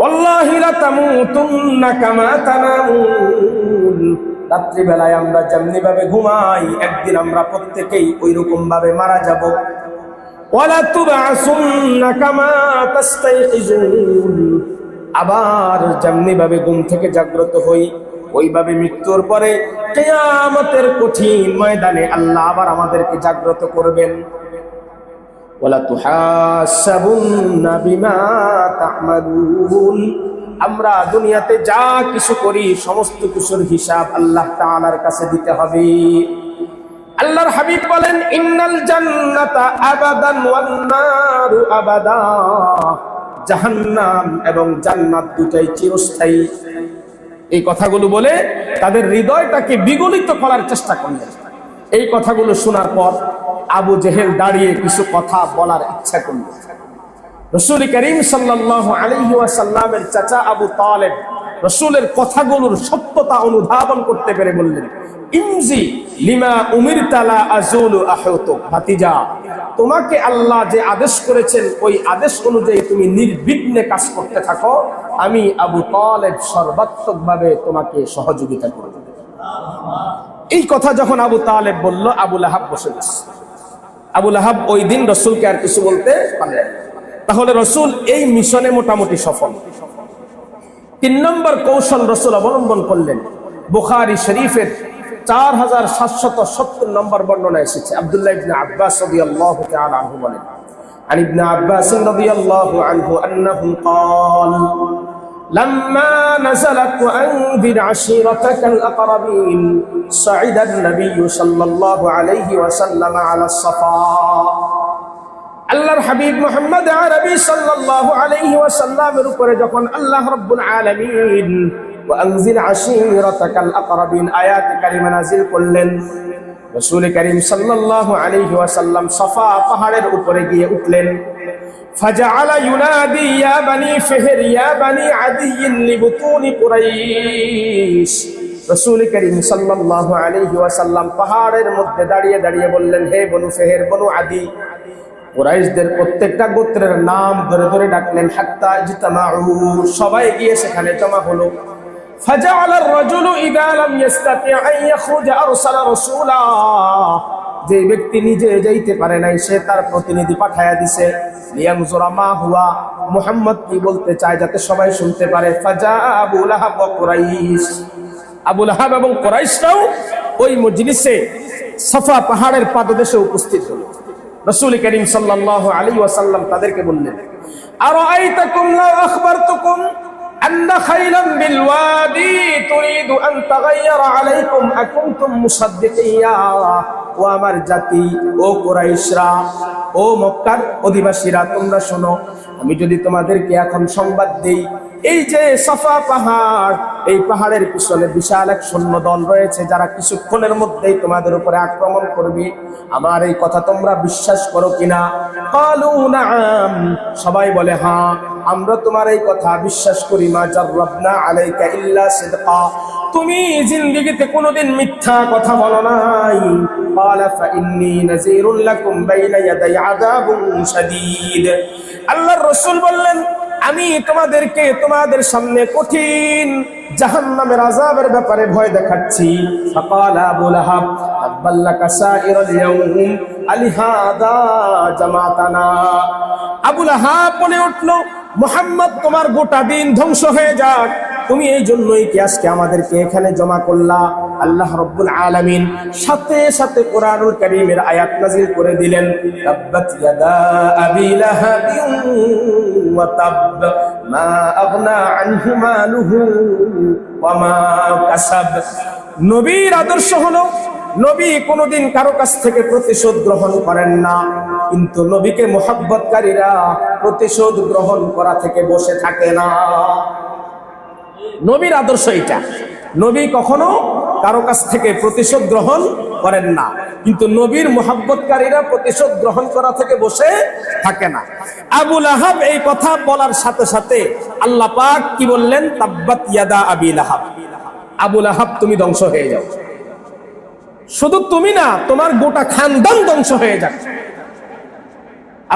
ওয়াল্লাহি লা তামুতুন্না কামা তানামুন। রাত্রি বেলায় আমরা যেমনি ভাবে ঘুমাই, একদিন আমরা প্রত্যেকেই ওইরকম ভাবে মারা যাব। ওয়ালা তুবআসুন্না কামা তাস্তাইকিজুন। আবার যেমনি ভাবে ঘুম থেকে জাগ্রত হই, ওইভাবে মৃত্যুর পরে কিয়ামতের কঠিন ময়দানে আল্লাহ আবার আমাদেরকে জাগ্রত করবেন। ওয়ালা তুহাসাবুন্না বিমা তা'মালুন। আমরা দুনিয়াতে যা কিছু করি সমস্ত কিছুর হিসাব আল্লাহ তাআলার কাছে দিতে হবে। আল্লাহর হাবিব বলেন, ইন্নাল জান্নাতা আবাদান ওয়ান নারু আবাদা। জাহান্নাম এবং জান্নাত দুটাই চিরস্থায়ী। এই কথাগুলো বলে তাদের হৃদয়টাকে বিগলিত করার চেষ্টা করলেন। এই কথাগুলো শোনার পর আবু জেহেল দাঁড়িয়ে কিছু কথা বলার ইচ্ছা করল। রাসূল করিম সাল্লাল্লাহু আলাইহি ওয়াসাল্লামের চাচা আবু তালেব রাসূলের কথাগুলোর সত্যতা অনুধাবন করতে পেরে বললেন, ইমজি লিমা উমিরতা লা আযুলু আহুতু। ভাতিজা, তোমাকে আল্লাহ যে আদেশ করেছেন ওই আদেশ অনুযায়ী তুমি নির্বিঘ্নে কাজ করতে থাকো, আমি আবু তালেব সর্বাত্মকভাবে তোমাকে সহযোগিতা করব। এই কথা যখন আবু তালেব বলল, আবু লাহাব বসে গেছে। আবু লাহাব ওই দিন রাসূলকে আর কিছু বলতে পারলেন না। তাহলে রাসূল এই মিশনে মোটামুটি সফল। 3 নম্বর কৌশল রাসূল অবলম্বন করলেন। বুখারী শরীফের 4770 নম্বর বর্ণনা এসেছে। আব্দুল্লাহ ইবনে আব্বাস রাদিয়াল্লাহু তাআলা আনহু বলেন, আন ইবনে আব্বাস রাদিয়াল্লাহু আনহু আন্নাহু قال لما نزلت وأنذر عشيرتك الأقربين صعد النبي صلى الله عليه وسلم على الصفا। আল্লাহর হাবিব মুহাম্মদ আরবি সাল্লাল্লাহু আলাইহি ওয়াসাল্লামের উপরে যখন আল্লাহ রাব্বুল আলামিন ওয়া আনজির আশীরাতাকাল আকরাবিন আয়াত কারিমা নাযিল করলেন। রাসূল করিম সাল্লাল্লাহু আলাইহি ওয়াসাল্লাম সাফা পাহাড়ের উপরে গিয়ে উঠলেন। ফাজআলা ইউনাদি ইয়া বানি ফিহর ইয়া বানি আদি লিবুতুনি কুরাইশ। রাসূল করিম সাল্লাল্লাহু আলাইহি ওয়াসাল্লাম পাহাড়ের মধ্যে দাঁড়িয়ে দাঁড়িয়ে বললেন, হে বনু ফিহর, বনু আদি, কুরাইশদের প্রত্যেকটা গোত্রের নাম ধরে ধরে ডাকলেন। হাত্তা ইজতামাউ, সবাই গিয়ে সেখানে জমা হলো। ফাজআলা আর-রাজুলু ইযা লাম ইস্তাতি' আন ইয়াখরুজা আরসালা রাসূলা। যে ব্যক্তি নিজে যাইতে পারে নাই সে তার প্রতিনিধি পাঠায়া দিছে। লিয়ানজুরা মা হুয়া, মুহাম্মদ কি বলতে চায় যাতে সবাই শুনতে পারে। ফাজা আবু লাহাব ওয়া কুরাইশ, আবু লাহাব এবং কুরাইশরাও ওই মজলিসে সাফা পাহাড়ের পাদদেশে উপস্থিত হলো। রাসূল করিম সাল্লাল্লাহু আলাইহি ওয়াসাল্লাম তাদেরকে বললেন, আরাআইতাকুম লাউ আখবারতুকুম আন্না খাইলাম বিল ওয়াদি তুরিদু আন তাগায়্যারা আলাইকুম আকুনতুম মুসাদ্দিকিয়া। ও আমার জাতি, ও কুরাইশরা, ও মক্কার অধিবাসীরা, তোমরা শোনো, আমি যদি তোমাদেরকে এখন সংবাদ দেই, এই যে সাফা পাহাড়, এই পাহাড়ের পিছনে বিশাল এক সৈন্য দল রয়েছে যারা কিছুক্ষণের মধ্যেই তোমাদের উপরে আক্রমণ করবে, আমার এই কথা তোমরা বিশ্বাস করো কিনা? ক্বালু নাআম, সবাই বলে হ্যাঁ, আমরা তোমার এই কথা বিশ্বাস করি। মা জাররাবনা আলাইকা ইল্লা সিদকা, তুমি জিন্দেগিতে কোনোদিন মিথ্যা কথা বলো নাই। ক্বালা ফাইন্নী নাযীরুল লাকুম বাইনা ইয়াদাই আযাবুন শাদীদ। আল্লাহর রাসূল বললেন, আমি তোমাদেরকে তোমাদের সামনে কঠিন জাহান্নামের আযাবের ব্যাপারে ভয় দেখাচ্ছি। ফাকালা আবু লাহাব তাব্বাল্লাকা সাইরাল ইয়াউম আলিহাদা জামাতানা। আবু লাহাব বলে উঠল, মুহাম্মদ তোমার গোটা দিন ধ্বংস হয়ে যাক, তুমি এই জন্যই কি আজকে আমাদেরকে এখানে জমা করলা? আল্লাহ রাব্বুল আলামিন সাথে সাথে কোরআনুল কারীমের আয়াত নাযিল করে দিলেন, তাব্বাত ইয়াদা আবি লাহাবিন ওয়া তাব মা আগনা আনহু মালুহু ওয়া মা কাসাব। নবীর আদর্শ হলো, নবী কোনোদিন কারো কাছ থেকে প্রতিশোধ গ্রহণ করেন না, কিন্তু নবীকে মুহাব্বতকারীরা প্রতিশোধ গ্রহণ করা থেকে বসে থাকে না। নবীর আদর্শ এটা, নবী কখনো কারো কাছ থেকে প্রতিশোধ গ্রহণ করেন না, কিন্তু নবীর মুহাব্বতকারীরা প্রতিশোধ গ্রহণ করা থেকে বসে থাকে না। আবু লাহাব এই কথা বলার সাথে সাথে আল্লাহ পাক কি বললেন? তাব্বাত ইয়াদা আবি লাহাব, আবু লাহাব তুমি ধ্বংস হয়ে যাও। শুধু তুমি না, তোমার গোটা খানদান ধ্বংস হয়ে যাক।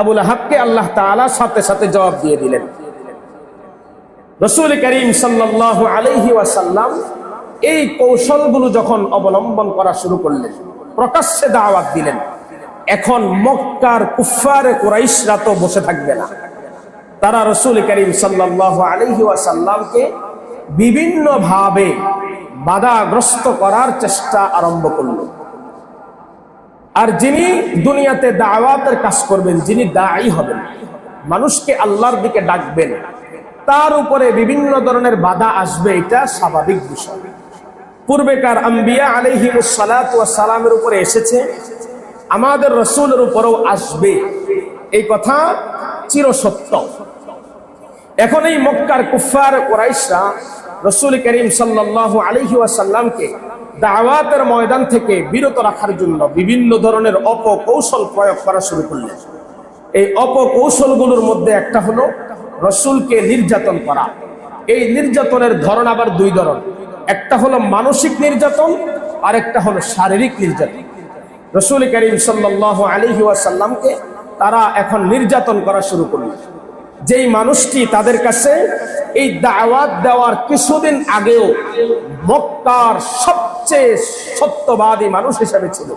আবু লাহাবকে আল্লাহ তাআলা সাথে সাথে জবাব দিয়ে দিলেন। রাসূল করিম সাল্লাল্লাহু আলাইহি ওয়াসাল্লাম এই কৌশলগুলো যখন অবলম্বন করা শুরু করলেন, প্রকাশ্যে দাওয়াত দিলেন, এখন মক্কার কুফফারে কুরাইশরা তো বসে থাকবে না, তারা রাসূল করিম সাল্লাল্লাহু আলাইহি ওয়াসাল্লামকে বিভিন্ন ভাবে বাধাগ্রস্ত করার চেষ্টা আরম্ভ করল। আর যিনি দুনিয়াতে দাওয়াতের কাজ করবেন, যিনি দাঈ হবেন, মানুষকে আল্লাহর দিকে ডাকবেন, তার উপরে বিভিন্ন ধরনের বাধা আসবে, এটা স্বাভাবিক বিষয়। পূর্বেকার আম্বিয়া আলাইহিমুস সালাতু ওয়াস সালামের উপরে এসেছে, আমাদের রাসূলের উপরেও আসবে, এই কথা চিরসত্য। এখন এই মক্কার কুফফার কুরাইশরা রাসূল করিম সাল্লাল্লাহু আলাইহি ওয়াসাল্লামকে দাওয়াতের ময়দান থেকে বিরত রাখার জন্য বিভিন্ন ধরনের অপকৌশল প্রয়োগ করা শুরু করলেন। এই অপকৌশলগুলোর মধ্যে একটা হলো রাসূলকে নির্যাতন করা। এই নির্যাতনের ধরন আবার দুই ধরন, একটা হলো মানসিক নির্যাতন আর একটা হলো শারীরিক নির্যাতন। রাসূল করিম সাল্লাল্লাহু আলাইহি ওয়াসাল্লামকে তারা এখন নির্যাতন করা শুরু করলেন। যেই মানুষটি তাদের কাছে এই দাওয়াত দেওয়ার কিছুদিন আগেও মক্কার সবচেয়ে সত্যবাদী মানুষ হিসেবে ছিল,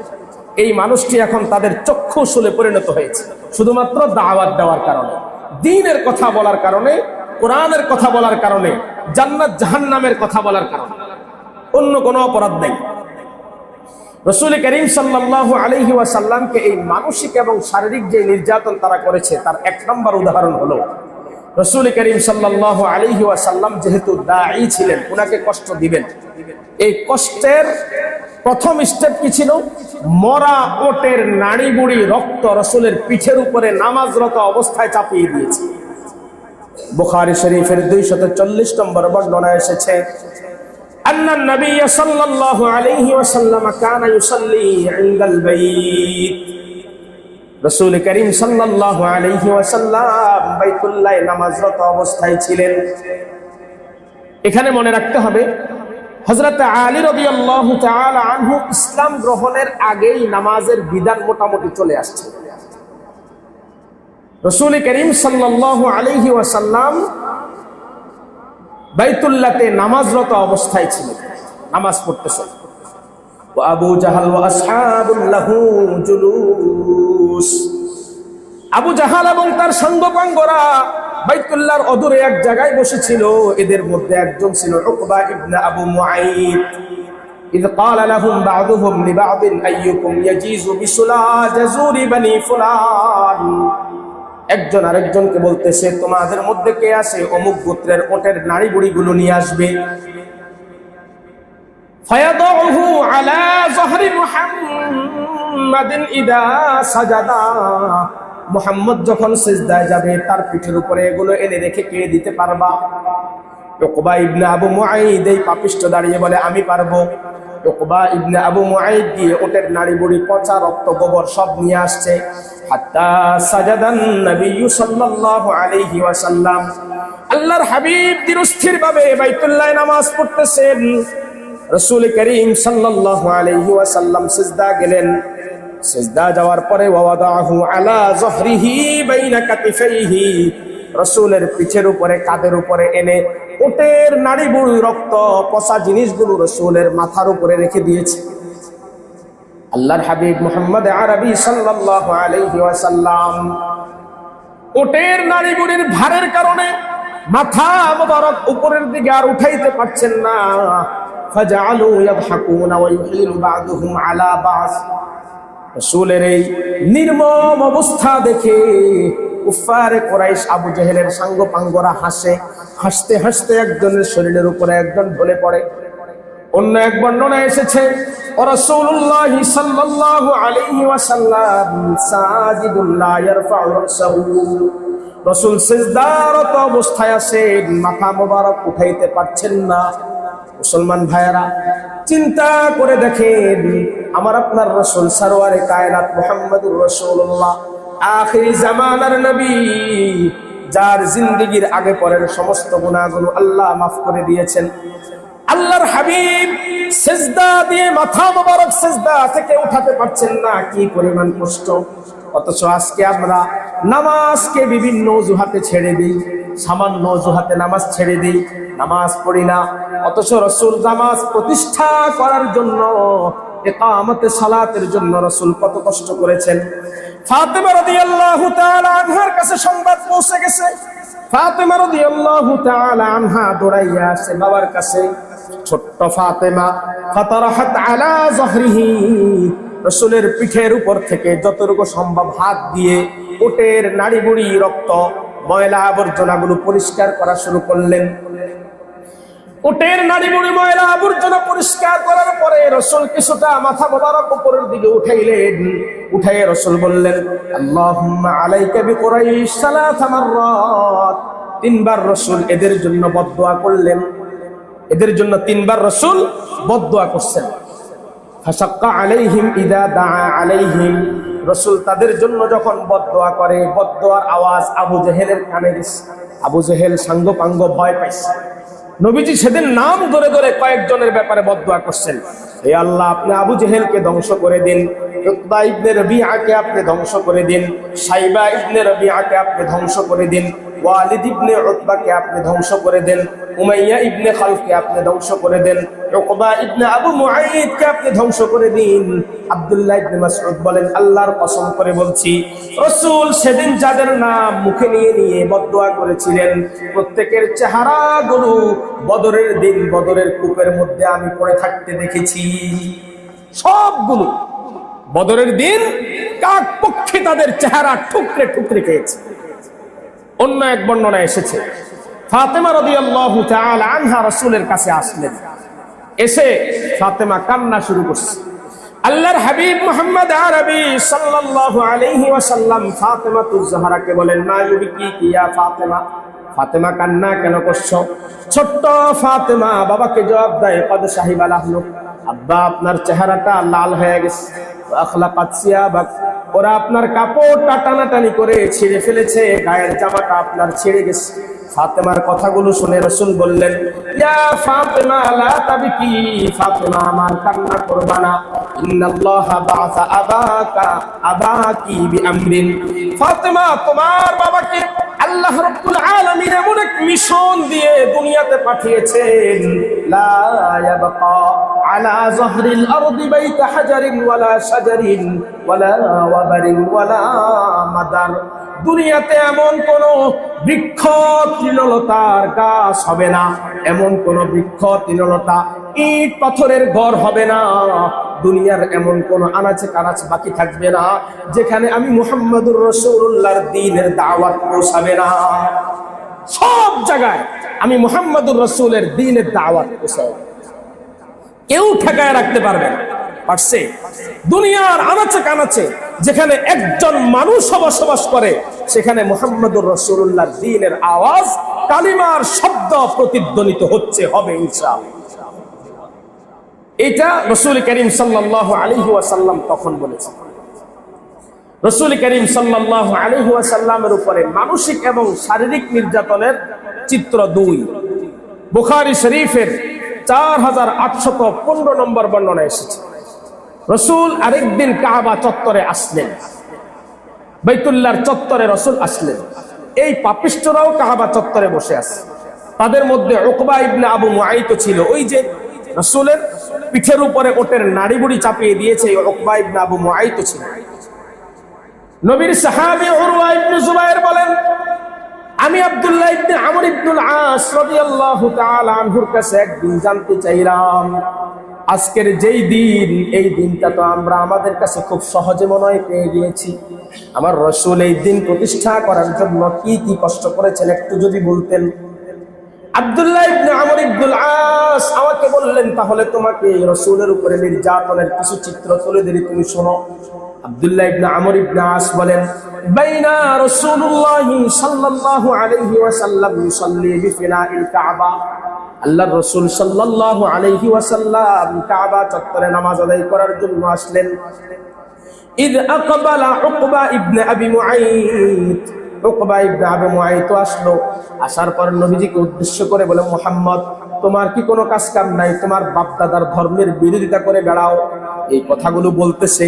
এই মানুষটি এখন তাদের চক্ষুশূলে পরিণত হয়েছে, শুধুমাত্র দাওয়াত দেওয়ার কারণে, দ্বীনের কথা বলার কারণে, কোরআনের কথা বলার কারণে, জান্নাত জাহান্নামের কথা বলার কারণে, অন্য কোনো অপরাধ নেই। রাসূল করিম সাল্লাল্লাহু আলাইহি ওয়াসাল্লামকে এই মানসিক এবং শারীরিক যে নির্যাতন তারা করেছে, তার এক নম্বর উদাহরণ হলো রাসূল করিম সাল্লাল্লাহু আলাইহি ওয়াসাল্লাম যেহেতু দাঈ ছিলেন, উনাকে কষ্ট দিবেন। এই কষ্টের প্রথম স্টেপ কি ছিল? মরা ওটের নাড়ি বুড়ি রক্ত রাসূলের পিঠের উপরে নামাজরত অবস্থায় চাপিয়ে দিয়েছে। বুখারী শরীফের 240 নম্বর বর্ণনা এসেছে, আন্না নবী সাল্লাল্লাহু আলাইহি ওয়াসাল্লাম কানা ইউসাল্লি ইনদাল বাইত, রাসূল করিম সাল্লাল্লাহু আলাইহি ওয়াসাল্লাম বাইতুল্লাহে নামাজরত অবস্থায় ছিলেন। এখানে মনে রাখতে হবে হযরত আলী রাদিয়াল্লাহু তাআলা আনহু ইসলাম গ্রহণের আগেই নামাজের বিধান মোটামুটি চলে আসছে। রাসূল করিম সাল্লাল্লাহু আলাইহি ওয়াসাল্লাম বাইতুল্লাহতে নামাজরত অবস্থায় ছিলেন, নামাজ পড়তেছেন। ওয়া আবু জাহাল ওয়া আসহাবুল লাহু জুলুস, আবু জাহাল এবং তার সঙ্গপাঙ্গরা বাইতুল্লাহর অদূরে এক জায়গায় বসেছিল। এদের মধ্যে একজন ছিল উকবা ইবনে আবু মুআইত। ইয ক্বালা লাহুম বা'দুহুম লিবা'দিন আইয়ুকুম ইয়াজিজু বিসুলা জাজুরি বানি ফুলান, একজন আরেকজনকে বলতেছে তোমাদের মধ্যে কে আছে অমুক গোত্রের ওটের নাড়ি বুড়িগুলো নিয়ে আসবে। ফায়াদাউহু আলা যহরি মুহাম্মাদিন ইদা সাজাদা, মুহাম্মদ যখন সিজদায় যাবে তার পিঠের উপরে এগুলো এনে রেখে কে দিতে পারবা? উকবা ইবনে আবু মুআইদ এই পাপিষ্ঠ দাঁড়িয়ে বলে আমি পারবো। উকবা ইবনে আবু মুআইদ গিয়ে ওটের নাড়ি বুড়ি, পচা, রক্ত, গোবর সব নিয়ে আসছে। হাত্তা সাজাদান নবী সাল্লাল্লাহু আলাইহি ওয়াসাল্লাম, আল্লাহর হাবিব ধীরস্থির ভাবে বাইতুল্লাহে নামাজ পড়তেছেন। রাসূল করিম সাল্লাল্লাহু আলাইহি ওয়াসাল্লাম সিজদা গেলেন। সিজদা যাওয়ার পরে ওয়াদাহু আলা যহরিহি বাইনা কাতিফাইহি, রাসূলের পিঠের উপরে, কাঁধের উপরে এনে ওটের নাড়ি বুড়ি, রক্ত, পচা জিনিসগুলো রাসূলের মাথার উপরে রেখে দিয়েছে। আল্লাহর হাবিব মুহাম্মদ আরবি সাল্লাল্লাহু আলাইহি ওয়াসাল্লাম ওটের নাড়ি বুড়ির ভারের কারণে মাথা মোবারক উপরের দিকে আর উঠাইতে পারছেন না। ফাজআলু ইয়াদহাকুনা ওয়া ইউহিলু বা'দুহুম আলা বা'দ, রাসূলের এই নির্মম অবস্থা দেখে কুফারে কুরাইশ, আবু জেহেলের সাঙ্গপাঙ্গরা হাসে। হাসতে হাসতে একজনের শরীরের উপরে একজন ঢলে পড়ে। অন্য এক বর্ণনা এসেছে রাসূলুল্লাহ সাল্লাল্লাহু আলাইহি ওয়াসাল্লাম সাজিদুন লা ইয়ারফাউ রাসাহু, রাসূল সিজদারত অবস্থায় আছেন, মাথা মোবারক উঠাইতে পারছেন না। মুসলমান ভাইয়েরা চিন্তা করে দেখেন, আমার আপনার রাসূল সরওয়ারে কায়নাত মুহাম্মদুর রাসূলুল্লাহ, আখিরি জামানার নবী, যার জিন্দেগীর আগে পরের সমস্ত গুনাহগুলো আল্লাহ মাফ করে দিয়েছেন। আল্লাহর হাবিব সিজদা দিয়ে মাথা মোবারক সিজদা থেকে উঠাতে পারছেন না, কি পরিমাণ কষ্ট। অথচ আজকে আমরা নামাজকে বিভিন্ন অজুহাতে ছেড়ে দিই, সামান্য অজুহাতে নামাজ ছেড়ে দিই, নামাজ পড়ি না। অথচ রাসূল নামাজ প্রতিষ্ঠা করার জন্য, ইকামতে সালাতের জন্য রাসূল কত কষ্ট করেছেন। ফাতেমা রাদিয়াল্লাহু তাআলা আনহার কাছে সংবাদ পৌঁছে গেছে। ফাতেমা রাদিয়াল্লাহু তাআলা আনহা দৌড়াইয়া আসে বাবার কাছে। ছোট্ট ফাতেমা ফাতারাহাত আলা যহরিহি, রাসূলের পিঠের উপর থেকে যতটুকু সম্ভব হাত দিয়ে ওটের নাড়ি বুড়ি, রক্ত, ময়লা আবর্জনাগুলো পরিষ্কার করা শুরু করলেন। উটের নাড়ি বুড়ি, ময়লা আবর্জনা পরিষ্কার করার পরে রাসূল কিছুটা মাথা মোবারক উপরের দিকে উঠাইলেন। উঠাইয়ে রাসূল বললেন আল্লাহুম্মা আলাইকা বিকুরাইশ সালাত মাররাত, তিনবার রাসূল এদের জন্য বদদুয়া করলেন। এদের জন্য তিনবার রাসূল বদদুয়া করছেন। ফাশাক্কা আলাইহিম ইদা দাআ আলাইহিম, রাসূল তাদের জন্য যখন বদদুয়া করে, বদদুয়ার আওয়াজ আবু জেহেলের কানে গেছে। আবু জেহেল সাঙ্গপাঙ্গ ভয় পাইছে। নবীজি সেদিন নাম ধরে ধরে কয়েকজনের ব্যাপারে বদদুয়া করছেন। হে আল্লাহ, আপনি আবু জেহেলকে ধ্বংস করে দিন, উতবা ইবনে রবিআকে আপনি ধ্বংস করে দিন, সাইবা ইবনে রবিআকে আপনি ধ্বংস করে দিন, ওয়ালিদ ইবনে উতবাকে আপনি ধ্বংস করে দেন, উমাইয়া ইবনে খালফকে আপনি ধ্বংস করে দেন, উকবা ইবনে আবু মুআইদকে আপনি ধ্বংস করে দিন। আব্দুল্লাহ ইবনে মাসউদ বলেন, আল্লাহর কসম করে বলছি, রাসূল সেদিন যাদের নাম মুখে নিয়ে নিয়ে বদদুয়া করেছিলেন, প্রত্যেকের চেহারাগুলো বদরের দিন বদরের কূপের মধ্যে আমি পড়ে থাকতে দেখেছি। সবগুলো বদরের দিন কাক পক্ষে তাদের চেহারা ঠুকরে ঠুকরে খেয়েছে। অন্য এক বর্ণনা এসেছে ফাতেমা রাদিয়াল্লাহু তাআলা আনহা রাসূলের কাছে আসলেন। এসে ফাতেমা কান্না শুরু করছে। আল্লাহর হাবিব মুহাম্মদ আরবি সাল্লাল্লাহু আলাইহি ওয়াসাল্লাম ফাতেমাতুজ জাহরাকে বলেন, মা ইউবিকি ইয়া ফাতেমা, ফাতেমা কান্না কেন করছো? ছোট্ট ফাতেমা বাবাকে জবাব দেয়, কদ সাহিবা লাহলু, আব্বা আপনার চেহারাটা লাল হয়ে গেছে, আখলাকাত সিয়াবাক, ওরা আপনার কাপড়টা টানাটানি করে ছিঁড়ে ফেলেছে, গায়ের জামাটা আপনার ছিঁড়ে গেছে। ফাতেমার কথাগুলো শুনে রাসূল বললেন, ইয়া ফাতেমা লা তাবকি, ফাতেমা আমার কান্না করবা না, ইন্নাল্লাহা বাআসা আবাকি বিআমরিন, ফাতেমা তোমার বাবাকে আল্লাহ রাব্বুল আলামিন এমন এক মিশন দিয়ে দুনিয়াতে পাঠিয়েছেন, লা ইয়াবকা আলা যহরিল আরদি বাইতা হাজারিন ওয়ালা শাজারিন ওয়ালা ওয়াবারিন ওয়ালা মাদার, দুনিয়াতে এমন কোন বৃক্ষ তৃণলতার গাছ হবে না, এমন কোন বৃক্ষ তৃণলতা ইট পাথরের ঘর হবে না, দুনিয়ার এমন কোন আনাচে কানাচ বাকি থাকবে না যেখানে আমি মুহাম্মদুর রাসূলুল্লাহর দ্বীনের দাওয়াত পৌঁছাবে না। সব জায়গায় আমি মুহাম্মদুর রাসূলের দ্বীনের দাওয়াত পৌঁছাবো, কেউ ঠেকায় রাখতে পারবে না। পারছে? দুনিয়ার আনাচে কানাচে যেখানে একজন মানুষ বসবাস করে সেখানে মুহাম্মদুর রাসূলুল্লাহর দ্বীনের আওয়াজ, কালিমার শব্দ প্রতিধ্বনিত হচ্ছে, হবে ইনশাআল্লাহ। এটা রাসূল করিম সাল্লাল্লাহু আলাইহি ওয়াসাল্লাম তখন বলেছেন। রাসূল করিম সাল্লাল্লাহু আলাইহি ওয়াসাল্লামের উপরে মানসিক এবং শারীরিক নির্যাতনের চিত্র 2 বুখারী শরীফের 4815 নম্বর বর্ণনা এসেছে। রাসূল আরেকদিন কাবা চত্বরে আসলেন, বাইতুল্লাহর চত্বরে রাসূল আসলেন। এই পাপিষ্ঠরাও কাবা চত্বরে বসে আছে, তাদের মধ্যে উকবা ইবনে আবু মুআইত ছিল, ওই যে রাসূলের পিঠের উপরে ওটের নাড়ি বুড়ি চাপিয়ে দিয়েছে, উকবা ইবনে আবু মুআইত ছিল। নবীর সাহাবী উরওয়া ইবনে জুবায়ের বলেন, আমি আব্দুল্লাহ ইবনে আমর ইবনুল আস রাদিয়াল্লাহু তাআলা আনহুর কাছে একদিন জানতে চাইলাম, আজকের যেই দিন, এই দিনটা তো আমরা আমাদের কাছে খুব সহজে মনে হয় পেয়ে গিয়েছি, আমার রাসূল এই দিন প্রতিষ্ঠা করার জন্য কি কি কষ্ট করেছেন একটু যদি বলতেন। আব্দুল্লাহ ইবনে আমর ইবনুল আস আমাকে বললেন, তাহলে তোমাকে রাসূলের উপরে নির্যাতনের কিছু চিত্র তুলে ধরি, তুমি শোনো। আব্দুল্লাহ ইবনে আমর ইবনে আস বলেন, বাইনা রাসূলুল্লাহ সাল্লাল্লাহু আলাইহি ওয়াসাল্লাম ইউসাল্লি বিফিনাইল কাবা, আল্লাহর রাসূল সাল্লাল্লাহু আলাইহি ওয়াসাল্লাম কাবা চত্বরে নামাজ আদায় করার জন্য আসলেন। ইদ আকবালা উকবা ইবনে আবি মুআইত, উকবা ইবনে আবি মুআইত আসলো। আসার পর নবীজিকে উদ্দেশ্য করে বলে, মুহাম্মদ তোমার কি কোনো কাজ কাম নাই, তোমার বাপ দাদার ধর্মের বিরোধিতা করে বেড়াও। এই কথাগুলো বলতেছে,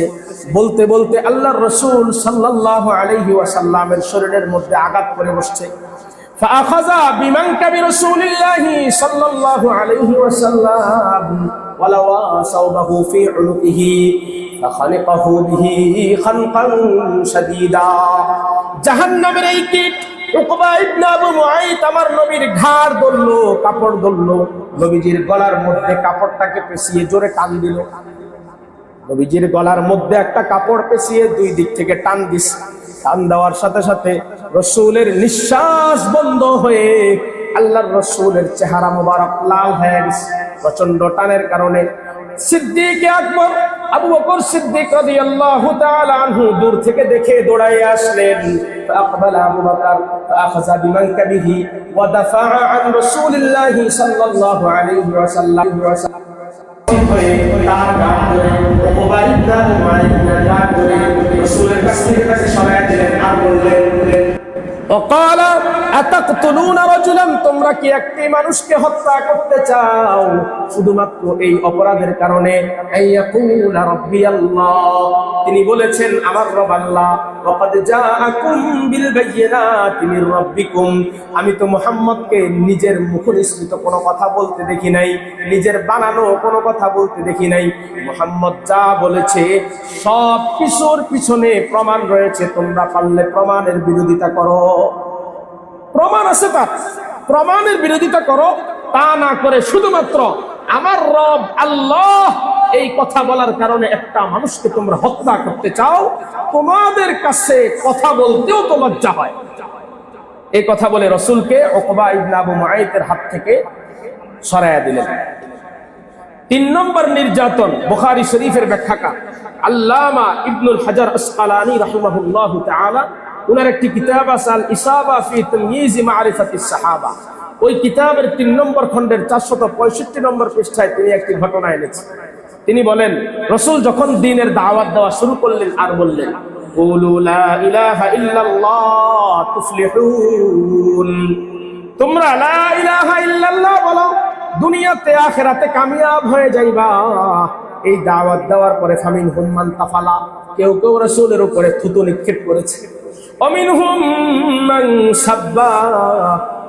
বলতে বলতে আল্লাহর রাসূল সাল্লাল্লাহু আলাইহি ওয়াসাল্লামের শরীরের মধ্যে আঘাত করে বসছে। فأخذ بمنكب رسول الله صلى الله عليه وسلم ولوى ثوبه في عنقه فخنقه به خنقا شديدا। জাহান্নামের এই কীট উকবা ইবনে আবু মুআইত আমার নবীর ঘাড় ধরলো, কাপড় ধরলো, নবীজির গলার মধ্যে কাপড়টাকে পেঁচিয়ে জোরে টান দিল। নবীজির গলার মধ্যে একটা কাপড় পেঁচিয়ে দুই দিক থেকে টান দিস। টান দেওয়ার সাথে সাথে রাসূলের নিঃশ্বাস বন্ধ হয়ে আল্লাহর রাসূলের চেহারা মোবারক লাল হয়ে গেছে প্রচন্ড টানের কারণে। সিদ্দিক আকবর আবু বকর সিদ্দিক রাদিয়াল্লাহু তাআলা আনহু দূর থেকে দেখে দৌড়াইয়া আসলেন। ফাআকবালা আবু বকর ফাআখাযা বিমানকাবিহি ওয়া দাফা'a আন রাসূলিল্লাহি সাল্লাল্লাহু আলাইহি ওয়াসাল্লাম। তার গান ধরে উকবা ইবনে আবু মুআইত গান ধরে রাসূলের কাছ থেকে তাকে সরাইয়া দিলেন আর বললেন, وقال أتقتلون رجلا, তোমরা কি একটি মানুষকে হত্যা করতে চাও শুধুমাত্র এই অপরাধের কারণে? আইয়াকুলা রাব্বি আল্লাহ, তিনি বলেছেন আমার রব আল্লাহ। ওয়াকাদ জাআকুম বিল বায়িনাতি মির রাব্বিকুম, আমি তো মুহাম্মদকে নিজের মুখনিসৃত কোনো কথা বলতে দেখি নাই, নিজের বানানো কোনো কথা বলতে দেখি নাই। মুহাম্মদ যা বলেছে সব কিছুর পিছনে প্রমাণ রয়েছে, তোমরা পারলে প্রমাণের বিরোধিতা করো। প্রমাণ আছে, তার প্রমাণের বিরোধিতা করো, তা না করে শুধুমাত্র আমার রব আল্লাহ এই কথা বলার কারণে একটা মানুষকে তোমরা হত্যা করতে চাও, তোমাদের কাছে কথা বলতেও তো লজ্জা হয়। এই কথা বলে রাসূলকে উকবা ইবনে আবু মুআইতের হাত থেকে সরাইয়া দিলেন। 3 নম্বর নির্যাতন বুখারী শরীফের ব্যাখ্যাকার আল্লামা ইবনুল হাজার আসকালানী রাহিমাহুল্লাহু তাআলা উনার একটি কিতাব আছে আল ইসাবা ফি তাময়িজ মারিফাতিস সাহাবা। ওই কিতাবের 3 নম্বর খণ্ডের 465 নম্বর পৃষ্ঠায় তিনি একটি ঘটনা এনেছেন। তিনি বলেন, রাসূল যখন দ্বীনের দাওয়াত দেওয়া শুরু করলেন আর বললেন, কুলু লা ইলাহা ইল্লাল্লাহ তুফলিহুন, তোমরা লা ইলাহা ইল্লাল্লাহ বলো, দুনিয়াতে আখিরাতে কামিয়াব হয়ে যাইবা। এই দাওয়াত দেওয়ার পরে ফামিনহুম মান তাফালা, কেউ কেউ রাসূলের উপরে থুতু নিক্ষেপ করেছে। অমিনহুম মান সাব্বা,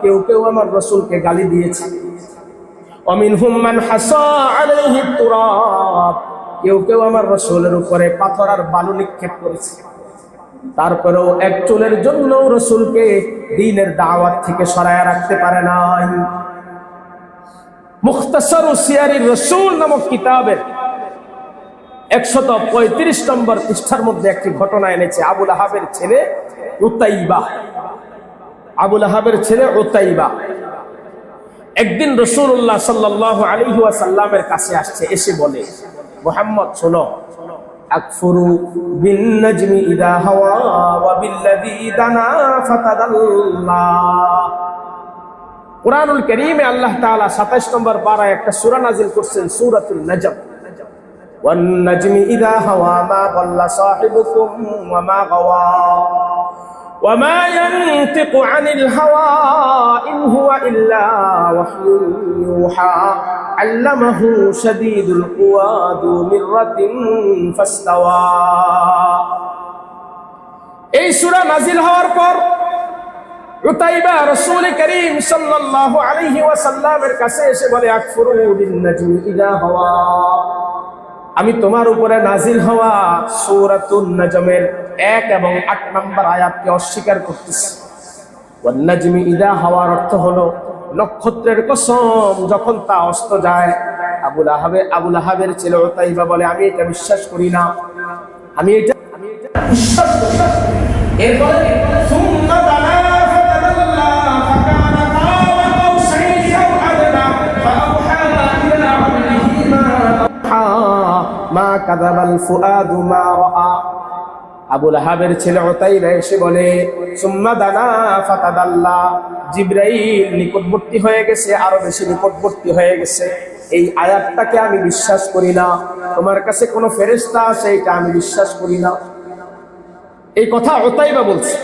কেউ কেউ আমার রাসূলকে গালি দিয়েছে। অমিনহুম মান হাসা আলাইহি তুরাব, কেউ কেউ আমার রাসূলের উপরে পাথর আর বালু নিক্ষেপ করেছে। তারপরেও এক চুলের জন্য রাসূলকে দ্বীনের দাওয়াত থেকে সরায় রাখতে পারে নাই। মুখতাসার সিয়ারির রাসূল নামক কিতাবের 135 নম্বর পৃষ্ঠার মধ্যে একটি ঘটনা এনেছে। আবু লাহাবের ছেলে উতাইবা, আবু লাহাবের ছেলে উতাইবা একদিন রাসূলুল্লাহ সাল্লাল্লাহু আলাইহি ওয়াসাল্লামের কাছে আসছে, এসে বলে, মুহাম্মদ শোনো, আকফুরু বিন নাজমি ইদা হাওয়া ওয়া বিল্লাযী দানা ফাতাদাল্লা। কুরআনুল কারীমে আল্লাহ তাআলা 27 নম্বর পারায় একটা সূরা নাযিল করছেন, সূরাতুন নাজম। ওয়ান নাজমি ইদা হাওয়া মা দাল্লা সাহিবুকুম ওয়া মা গাওয়া ওয়া মা ইয়ানতিকু আনিল হাওয়া ইন হুয়া ইল্লা ওয়াহয়ুন ইউহা আল্লামাহু শাদীদুল কুওয়া যু মিররাতিন ফাসতাওয়া। এই সূরা নাযিল হওয়ার পর উতাইবা রাসূল করিম সাল্লাল্লাহু আলাইহি ওয়াসাল্লামের কাছে এসে বলে, আকফুরু বিন নাজমি ইদা হাওয়া, আমি তোমার উপরে নাজিল হওয়া সূরাতুন নাজমের 1 এবং 8 নম্বর আয়াতকে অস্বীকার করতেছি। ওয়ান নাজমি ইদা হাওয়ার অর্থ হলো নক্ষত্রের কসম যখন তা অস্ত যায়। আবু লাহাবের ছেলে উতাইবা বলে, আমি এটা বিশ্বাস করি না, আমি এটা বিশ্বাস করি না। এরপরে সুম্মা দানা ফাতাদাল্লা ফাকানা কাবা কাউসাইনি আও আদনা ফাআওহা ইলা আবদিহি মা কাযাবাল ফুআদু মা রাআ। আবু লাহাবের ছেলে উতাইবা এসে বলে, সুম্মা দানা ফাতাদাল্লা, জিবরাইল নিকটবর্তী হয়ে গেছে, আরো বেশি নিকটবর্তী হয়ে গেছে। এই আয়াতটাকে আমি বিশ্বাস করি না। তোমার কাছে কোনো ফেরেশতা আছে, এটা আমি বিশ্বাস করি না। এই কথা উতাইবা বলছে,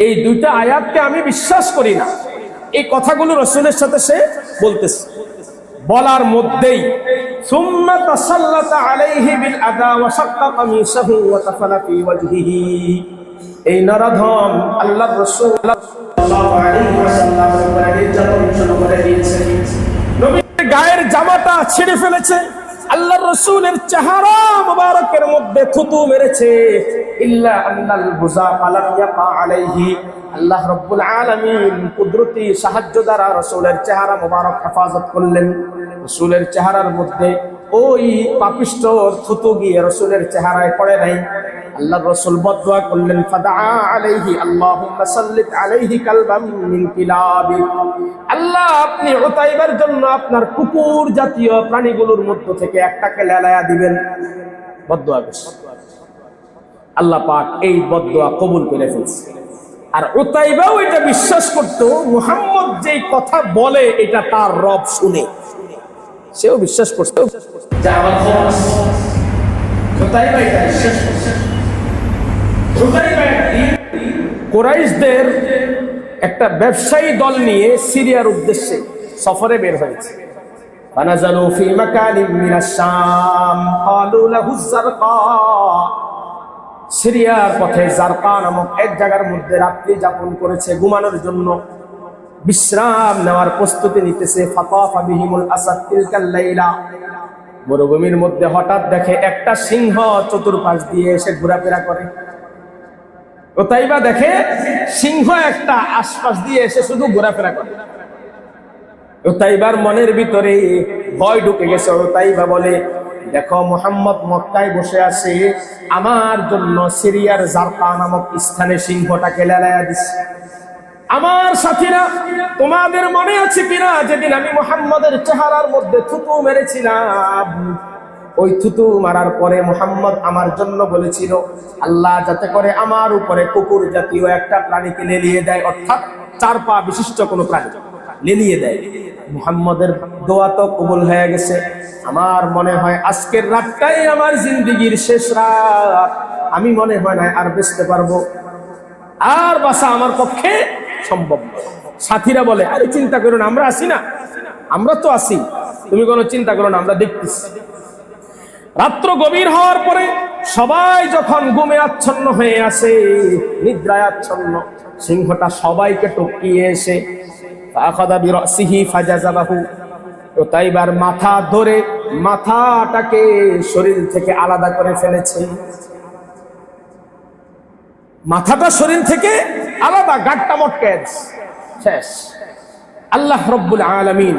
এই দুইটা আয়াতকে আমি বিশ্বাস করি না। এই কথাগুলো রাসূলের সাথে সে বলতেছে। বলার মধ্যেই সুম্মা তাসাল্লাতা আলাইহি বিল আদা ওয়া শাক্কা কামিসাহু ওয়া তাফালা ফি ওয়াজহিহি। এই নরধম আল্লাহর রাসূল সাল্লাল্লাহু আলাইহি ওয়াসাল্লামের উপরে নির্যাতন শুরু করে দিয়েছে। নবীর গায়ের জামাটা ছিঁড়ে ফেলেছে, আল্লাহর রাসূলের চেহারা মুবারকের মধ্যে থুতু মেরেছে। ইল্লা আন্নাল বুযাকা লাম ইয়াকা আলাইহি, আল্লাহ রাব্বুল আলামিন কুদরতি সাহায্য দ্বারা রাসূলের চেহারা মুবারক হেফাজত করলেন। রাসূলের চেহারার মধ্যে ওই পাপিষ্ঠ থুতু গিয়ে রাসূলের চেহারায় পড়ে নাই। আল্লাহর রাসূল বদদুয়া করলেন, ফাদআ আলাইহি আল্লাহুম্মা সাল্লিত আলাইহি কালবাম মিন কিলাবি, আল্লাহ আপনি উতাইবার জন্য আপনার কুকুর জাতীয় প্রাণীগুলোর মধ্য থেকে একটাকে লেলায়া দিবেন। বদদুয়া করছে, আল্লাহ পাক এই বদদুয়া কবুল করে ফেলছে। আর উতাইবাও এটা বিশ্বাস করত, মুহাম্মদ যেই কথা বলে এটা তার রব শুনে, সেও বিশ্বাস করত যে আমার খবর আছে। উতাইবা এটা বিশ্বাস করছে। উতাইবা একদিন কুরাইশদের একটা ব্যবসায়ী দল নিয়ে সিরিয়ার উদ্দেশ্যে সফরে বের হয়েছে। ফানাজালু ফি মাকানিন মিনাশ শাম ক্বালু লাহু যারকা, সিরিয়ার পথে জারকা নামক এক জায়গার মধ্যে রাত্রি যাপন করেছে, ঘুমানোর জন্য বিশ্রাম নেওয়ার প্রস্তুতি নিতেছে। ফাতাফা বিহিমুল আসাদ তিলকাল লাইলা, মরুভূমির মধ্যে হঠাৎ দেখে একটা সিংহ চতুর্পাশ দিয়ে এসে ঘোরাফেরা করে। উতাইবা দেখে সিংহ একটা আশপাশ দিয়ে এসে শুধু ঘোরাফেরা করে। উতাইবার মনের ভিতরে ভয় ঢুকে গেছে। উতাইবা বলে, দেখো মুহাম্মদ মক্কায় বসে আছে, আমার জন্য সিরিয়ার জারকা নামক স্থানে সিংহটাকে লেলায়া দিছে। আমার সাথীরা, তোমাদের মনে আছে কিনা যেদিন আমি মুহাম্মদের চেহারার মধ্যে থুতু মেরেছিলাম, ওই থুতু মারার পরে মুহাম্মদ আমার জন্য বলেছিল, আল্লাহ যাতে করে আমার উপরে কুকুর জাতীয় একটা প্রাণীকে লেলিয়ে দেয়, অর্থাৎ 4 পা বিশিষ্ট কোনো প্রাণী লেলিয়ে দেয়। মুহাম্মদের দোয়া তো কবুল হয়ে গেছে। আমার মনে হয় আজকের রাতটাই আমার জিন্দেগির শেষ রাত। আমি মনে হয় না আর বাঁচতে পারবো, আর বাঁচা আমার পক্ষে সম্ভব নয়। সাথীরা বলে, আরে চিন্তা করো না, আমরা আছি না, আমরা তো আছি, তুমি কোনো চিন্তা করো না, আমরা দেখতেছি। রাত্র গভীর হওয়ার পরে সবাই যখন ঘুমে আচ্ছন্ন হয়ে আসে, নিদ্রায় আচ্ছন্ন, সিংহটা সবাইকে টপকিয়ে এসে ফাখাদা বিরাসিহি ফাজাযাবাহু, উতাইবার মাথা ধরে মাথাটাকে শরীর থেকে আলাদা করে ফেলেছে। মাথাটা শরীর থেকে আলাদা, গাঁটটা মটকে শেষ। আল্লাহ রাব্বুল আলামিন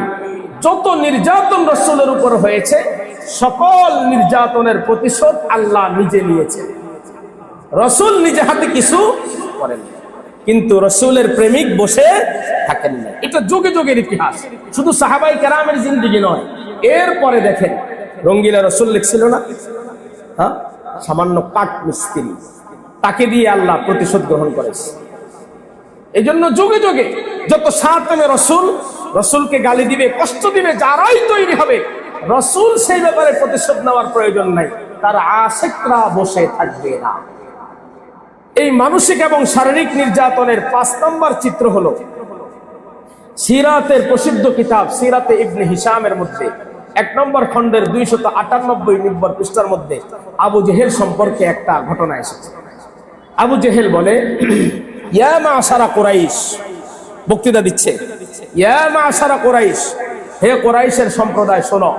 যত নির্যাতন রাসূলের উপর হয়েছে, সকল নির্যাতনের প্রতিশোধ আল্লাহ নিজে নিয়েছেন। রাসূল নিজে হাতে কিছু করেন, কিন্তু রাসূলের প্রেমিক বসে থাকেন না। এটা যুগে যুগের ইতিহাস, শুধু সাহাবাই কেরামের জিন্দেগি নয়। এরপরে দেখেন, রঙ্গিলা রাসূল লিখছিল না, হ্যাঁ, সামান্য কাঠ মিস্ত্রি, তাকে দিয়ে আল্লাহ প্রতিশোধ গ্রহণ করেছে। এই জন্য যুগে যুগে যত সাতমে রসুলকে গালি দিবে, কষ্ট দিবে, যারাই তৈরি হবে, রসুল সেই ব্যাপারে প্রতিশোধ নেওয়ার প্রয়োজন নাই, তার আশিকরা বসে থাকবে না। এই মানসিক এবং শারীরিক নির্যাতনের 5 নম্বর চিত্র হলো সিরাতের প্রসিদ্ধ কিতাব সিরাতে ইবনে হিশামের মধ্যে 1 নম্বর খণ্ডের 298 নম্বর পৃষ্ঠার মধ্যে আবু জেহেল সম্পর্কে একটা ঘটনা এসেছে। আবু জেহেল বলে, ইয়া মাশারা কুরাইশ, বক্তৃতা দিচ্ছে, ইয়া মাশারা কুরাইশ, হে কুরাইশের সম্প্রদায় শোনো,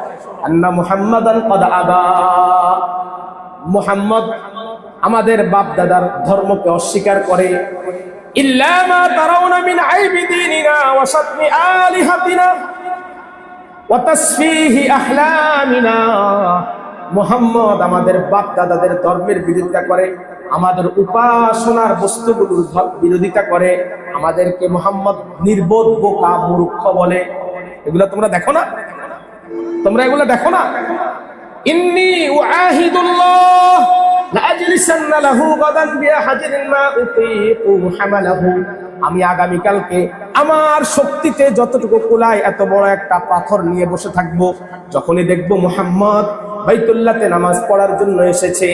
আন্না মুহাম্মাদান ক্বাদ আবা, মুহাম্মদ আমাদের বাপ দাদার ধর্মকে অস্বীকার করে। ইল্লা মা তারাউনা মিন আইবি দীনিনা ওয়া শাতমি আলিহাতিনা ওয়া তাসফীহি আহলামিনা, মুহাম্মদ আমাদের বাপ দাদাদের ধর্মের বিরোধিতা করে, আমাদের উপাসনার বস্তুগুলোর বিরোধিতা করে, আমাদেরকে মুহাম্মদ নির্বোধ, বোকা, মূর্খ বলে। এগুলো তোমরা দেখো না? তোমরা এগুলো দেখো না? ইন্নী উআহিদুল্লাহ লা আজলিসান্না লাহু গাদান বিহাজরিন মা উতীকু হামালাহু, আমি আগামীকালকে আমার শক্তিতে যতটুকু কুলায় এত বড় একটা পাথর নিয়ে বসে থাকবো। যখনই দেখবো মুহাম্মদ বাইতুল্লাহতে নামাজ পড়ার জন্য এসেছে,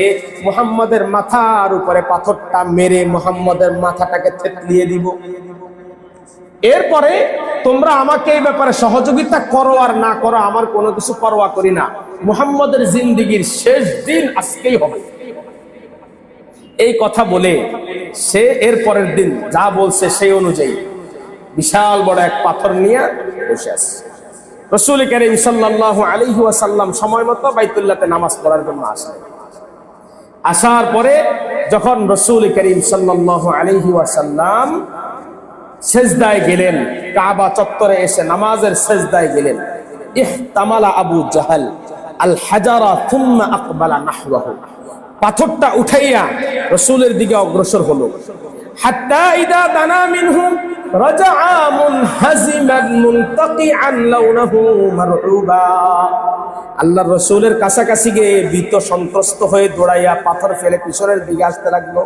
মুহাম্মদের মাথার উপরে পাথরটা মেরে মুহাম্মদের মাথাটাকে থেতলিয়ে দিব। এরপরে তোমরা আমাকে এই ব্যাপারে সহযোগিতা করো আর না করো, আমার কোনো কিছু পরোয়া করি না। মুহাম্মদের জিন্দেগির শেষ দিন আজকেই হবে। এই কথা বলে সে এর পরের দিন যা বলছে সেই অনুযায়ী বিশাল বড় এক পাথর নিয়ে বসে আছে। রাসূল কারীম সাল্লাল্লাহু আলাইহি ওয়াসাল্লাম সময় মতো বাইতুল্লাহতে নামাজ পড়ার জন্য আসলেন। আসার পরে যখন রাসূল কারীম সাল্লাল্লাহু আলাইহি ওয়াসাল্লাম সেজদায় গেলেন, কাবা চত্বরে এসে নামাজের সেজদায় গেলেন, ইহতামালা আবু জাহল আল হাজারা থুম্মা আকবালা নাহওয়াহু, পাথরটা উঠাইয়া রাসূলের দিকে অগ্রসর হলো। হাত্তা ইদা দানা মিনহু রাজাআ মুনহাজিমান মুনতাকিআন লাউনাহু মারউবা, আল্লাহর রাসূলের কাছাকাছি গিয়ে ভীত সন্ত্রস্ত হয়ে দৌড়াইয়া পাথর ফেলে পিছনের দিকে আসতে লাগলো।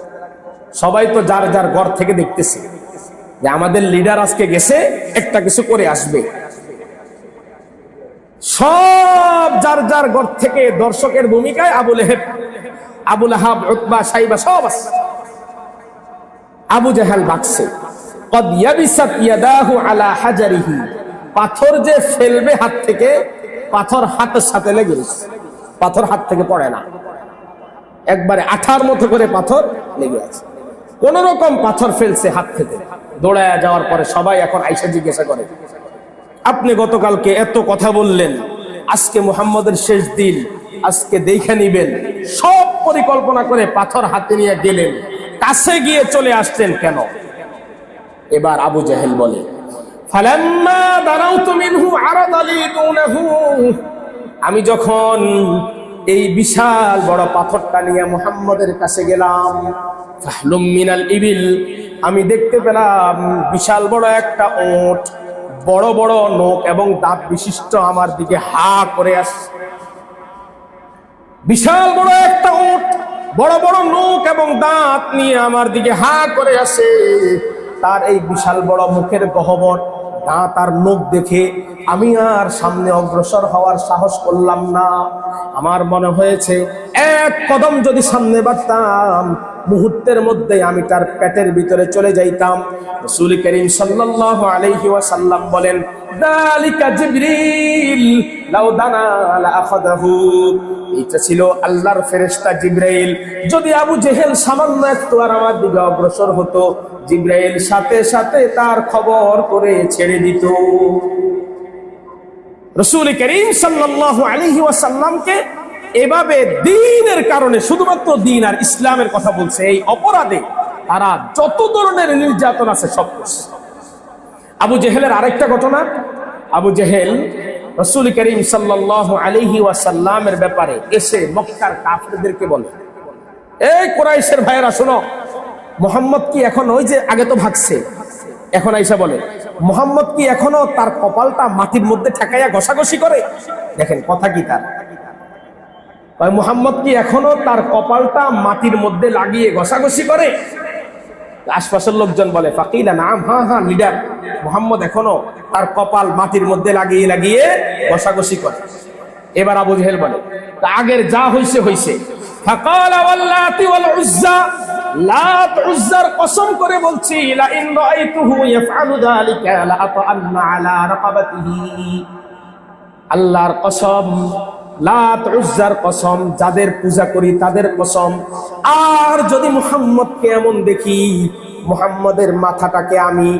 সবাই তো যার যার ঘর থেকে দেখতেছে যে আমাদের লিডার আজকে গেছে, একটা কিছু করে আসবে। সব যার যার ঘর থেকে দর্শকের ভূমিকায় আবু লাহাব, উতবা, সাইবা সব আছে। আবু জাহাল ভাগছে। কদ ইয়াবিসাত ইয়াদাহু আলা হাজারিহি, পাথর যে ফেলবে হাত থেকে, পাথর হাতের সাথে লেগে গেছে, পাথর হাত থেকে পড়ে না, একবারে আঠার মতো করে পাথর লেগে আছে। কোন রকম পাথর ফেলছে হাত থেকে। দৌড়ায় যাওয়ার পরে সবাই এখন আয়েশা জিজ্ঞাসা করে, আপনি গতকালকে এত কথা বললেন, আজকে মুহাম্মদের শেষ দিন, আজকে দেখে নিবেন, সব পরিকল্পনা করে পাথর হাতে নিয়ে গেলেন, কাছে গিয়ে চলে আসছেন কেন? এবার আবু জাহেল বলে, ফালাম্মা দারাউতু মিনহু আরাদা লি দুনাহু, আমি যখন এই বিশাল বড় পাথরটা নিয়ে মুহাম্মদের কাছে গেলাম, ফাহলুম মিনাল ইবিল, আমি দেখতে পেলাম বিশাল বড় একটা ওট, বড় বড় নখ এবং দাঁত বিশিষ্ট আমার দিকে হা করে আসছে। বিশাল বড় একটা উট, বড় বড় নখ এবং দাঁত নিয়ে আমার দিকে হা করে আসে। তার এই বিশাল বড় মুখের গহ্বর, দাঁত আর নখ দেখে আমি আর সামনে অগ্রসর হওয়ার সাহস করলাম না। আমার মনে হয়েছে এক কদম যদি সামনে বাড়তাম, মুহূর্তের মধ্যে আমি তার পেটের ভিতরে চলে যাইতাম। রাসূল করিম সাল্লাল্লাহু আলাইহি ওয়াসাল্লাম বলেন, যালিকা জিবরিল লাউ দানা লা আখাযাহু। এটা ছিল আল্লাহর ফেরেশতা জিবরাইল। যদি আবু জেহেল সামান্য একটু আর আমার দিকে অগ্রসর হতো, জিবরাইল সাথে সাথে তার খবর করে ছেড়ে দিত। রাসূল করিম সাল্লাল্লাহু আলাইহি ওয়াসাল্লামকে এভাবে দ্বীনের কারণে, শুধুমাত্র দ্বীন আর ইসলামের কথা বলছে, এই অপরাধে তারা যত ধরনের নির্যাতন আছে সব করছে। আবু জেহেলের আরেকটা ঘটনা, আবু জেহেল রাসূল করিম সাল্লাল্লাহু আলাইহি ওয়াসাল্লামের ব্যাপারে এসে মক্কার কাফেরদেরকে বলে, এই কুরাইশের ভাইয়েরা শোনো, মুহাম্মদ কি এখন ওই যে আগে তো ভাগছে, এখন আইসা বলে মুহাম্মদ কি এখনো তার কপালটা মাটির মধ্যে ঠেকাইয়া ঘষাঘষি করে? দেখেন কথা কি তার, মুহাম্মদ কি এখনো তার কপালটা মাটির মধ্যে লাগিয়ে ঘষাঘষি করে? আশপাশের লোকজন বলে ফাকিলা নাম, হ্যাঁ হ্যাঁ লিডার, মুহাম্মদ এখনো তার কপাল মাটির মধ্যে লাগিয়ে লাগিয়ে ঘষাঘষি করে। এবার আবু জেহেল বলে, আগের যা হইছে হইছে। ফাকালা ওয়াল্লাতি ওয়াল উজ্জা, লাত উজ্জার কসম করে বলছি, লা ইন রাআইতুহু ইয়াফআলু যালিকা লা আতাআন্না আলা রাকাবাতিহি। আল্লাহর কসম, লাত উজ্জার কসম, যাদের পূজা করি তাদের কসম, আর যদি মুহাম্মদকে এমন দেখি, মুহাম্মদের মাথাটাকে আমি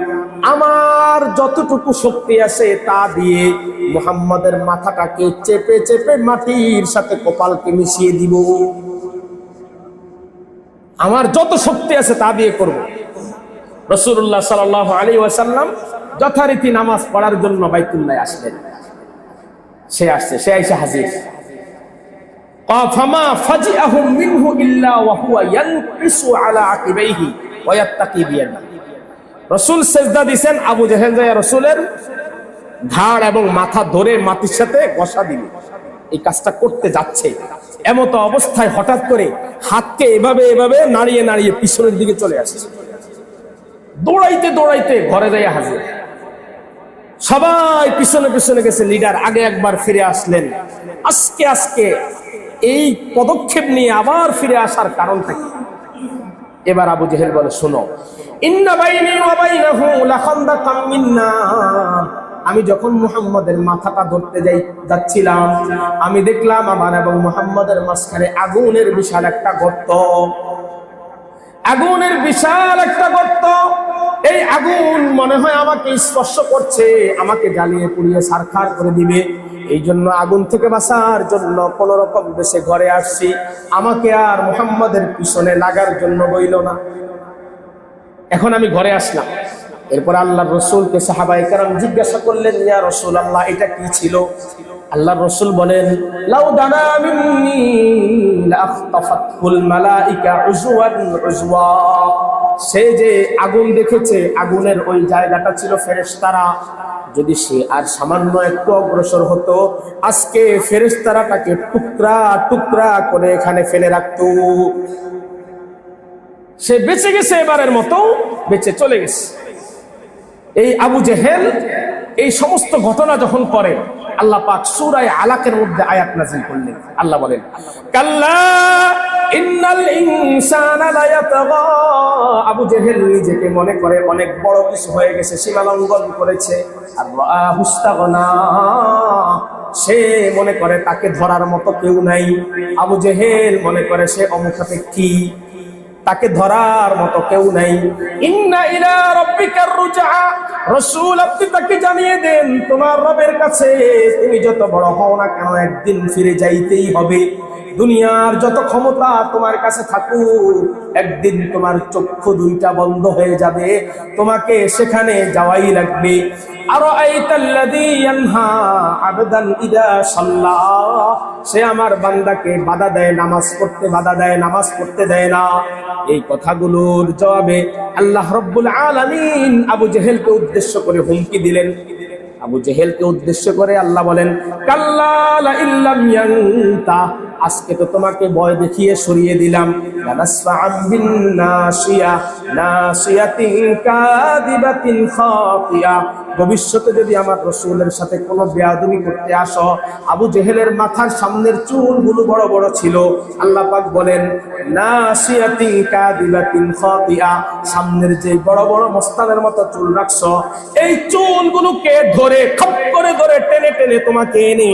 আমার যতটুকু শক্তি আছে তা দিয়ে মুহাম্মদের মাথাটাকে চেপে চেপে মাটির সাথে কপালকে মিশিয়ে দিব। আমার যত শক্তি আছে তা দিয়ে করব। রাসূলুল্লাহ সাল্লাল্লাহু আলাইহি ওয়াসাল্লাম যথারীতি নামাজ পড়ার জন্য বাইতুল্লাহ আসলেন। সে আসছে, সে আইসা হাজির। ফামা ফাজিআহুম মিনহু ইল্লা ওয়া হুয়া ইয়ানকিসু আলা আকিবাইহি ওয়া ইয়াত্তাকি বিয়াদি। রাসূল সিজদা দিবেন, আবু জেহেল যায় রাসূলের ঘাড় এবং মাথা ধরে মাটির সাথে ঘষা দিবে। এই কাজটা করতে যাচ্ছে, এমত অবস্থায় হঠাৎ করে হাতকে এভাবে এভাবে নাড়িয়ে নাড়িয়ে পিছনের দিকে চলে আসছে। দৌড়াইতে দৌড়াইতে ঘরে যায় হাজির। সবাই পিছনে পিছনে গেছে, লিডার আগে একবার ফিরে আসলেন। আজকে আজকে এই পদক্ষেপ নিয়ে আবার ফিরে আসার কারণটা কি? এবার আবু জেহেল বলে, শোনো, ইন্না বাইনি ওয়া বাইনাহু লাখান্দাকাম মিন্না। আমি যখন মুহাম্মদের মাথাটা ধরতে যাচ্ছিলাম, আমি দেখলাম আমার এবং মুহাম্মদের মাঝখানে আগুনের বিশাল একটা গর্ত, আগুনের বিশাল একটা গর্ত। এই আগুন মনে হয় আমাকে স্পর্শ করছে, আমাকে জ্বালিয়ে পুড়িয়ে ছারখার করে দিবে। এই জন্য আগুন থেকে বাঁচার জন্য কোন রকম বেশে ঘরে আসছি, আমাকে আর মুহাম্মদের পিছনে লাগার জন্য বইল না। এখন আমি ঘরে আসলাম। এরপর আল্লাহর রাসূলকে সাহাবায়ে কেরাম জিজ্ঞাসা করলেন, ইয়া রাসূলুল্লাহ, এটা কি ছিল? আল্লাহর রাসূল বলেন, লাউ দানা মিন্নি লাখতাফাতুল মালাইকা উজওয়ান উজওয়া। সে যে আগুন দেখেছে, আগুনের ওই জায়গাটা ছিল ফেরেশতারা। যদি সে আর সামান্য একটু অগ্রসর হতো, আজকে ফেরেশতারাটাকে টুকরা টুকরা করে এখানে ফেলে রাখতো। সে বেঁচে গেছে, এবারের মতো বেঁচে চলে গেছে। এই আবু জেহেল এই সমস্ত ঘটনা যখন করে, আল্লাহ পাক সূরা আলাকের মধ্যে আয়াত নাযিল করলেন। আল্লাহ বলেন, কাল্লা ইন্নাল ইনসানা লা ইয়াতাগা। আবু জেহেল নিজেকে মনে করে অনেক বড় কিছু হয়ে গেছে, সীমা লঙ্ঘন করেছে। আর হুস্তাগনা, সে মনে করে তাকে ধরার মতো কেউ নাই। আবু জেহেল মনে করে সে অমুখাপেক্ষী, তাকে ধরার মতো কেউ নাই। ইন্না ইলা রাব্বিকার রুজআ। রাসূল, আপনি তাকে জানিয়ে দেন, তোমার রবের কাছে তুমি যত বড় হও না কেন একদিন ফিরে যাইতেই হবে। দুনিয়ার যত ক্ষমতা তোমার কাছে থাকুক, একদিন তোমার চক্ষু দুইটা বন্ধ হয়ে যাবে, তোমাকে সেখানে যাওয়াই লাগবে। আরাআইতাল্লাযী ইয়ানহা আবদান ইযা সাল্লা। সে আমার বান্দাকে বাধা দেয়, নামাজ পড়তে বাধা দেয়, নামাজ পড়তে দেয় না। এই কথাগুলোর জবাবে আল্লাহ রাব্বুল আলামিন আবু জেহেলকে উদ্দেশ্য করে হুমকি দিলেন। আবু জেহেলকে উদ্দেশ্য করে আল্লাহ বলেন, কাল্লা লা ইল্লাম ইয়ান্তা। আজকে তো তোমাকে ভয় দেখিয়ে সরিয়ে দিলাম। লানাসফা'আন বিন-নাসিয়া নাসিয়াতিন কাযিবাতিন খাতিয়া। ভবিষ্যতে যদি আমার রাসূলের সাথে কোনো বেয়াদবি করতে আসো, আবু জেহেলের মাথার সামনের চুলগুলো বড় বড় ছিল, আল্লাহ পাক বলেন নাসিয়াতিন কাযিবাতিন খাতিয়া, সামনের যে বড় বড় মস্তানের মতো চুল রাখছো, এই চুলগুলোকে ধরে খপ করে ধরে টেনে টেনে তোমাকে এনে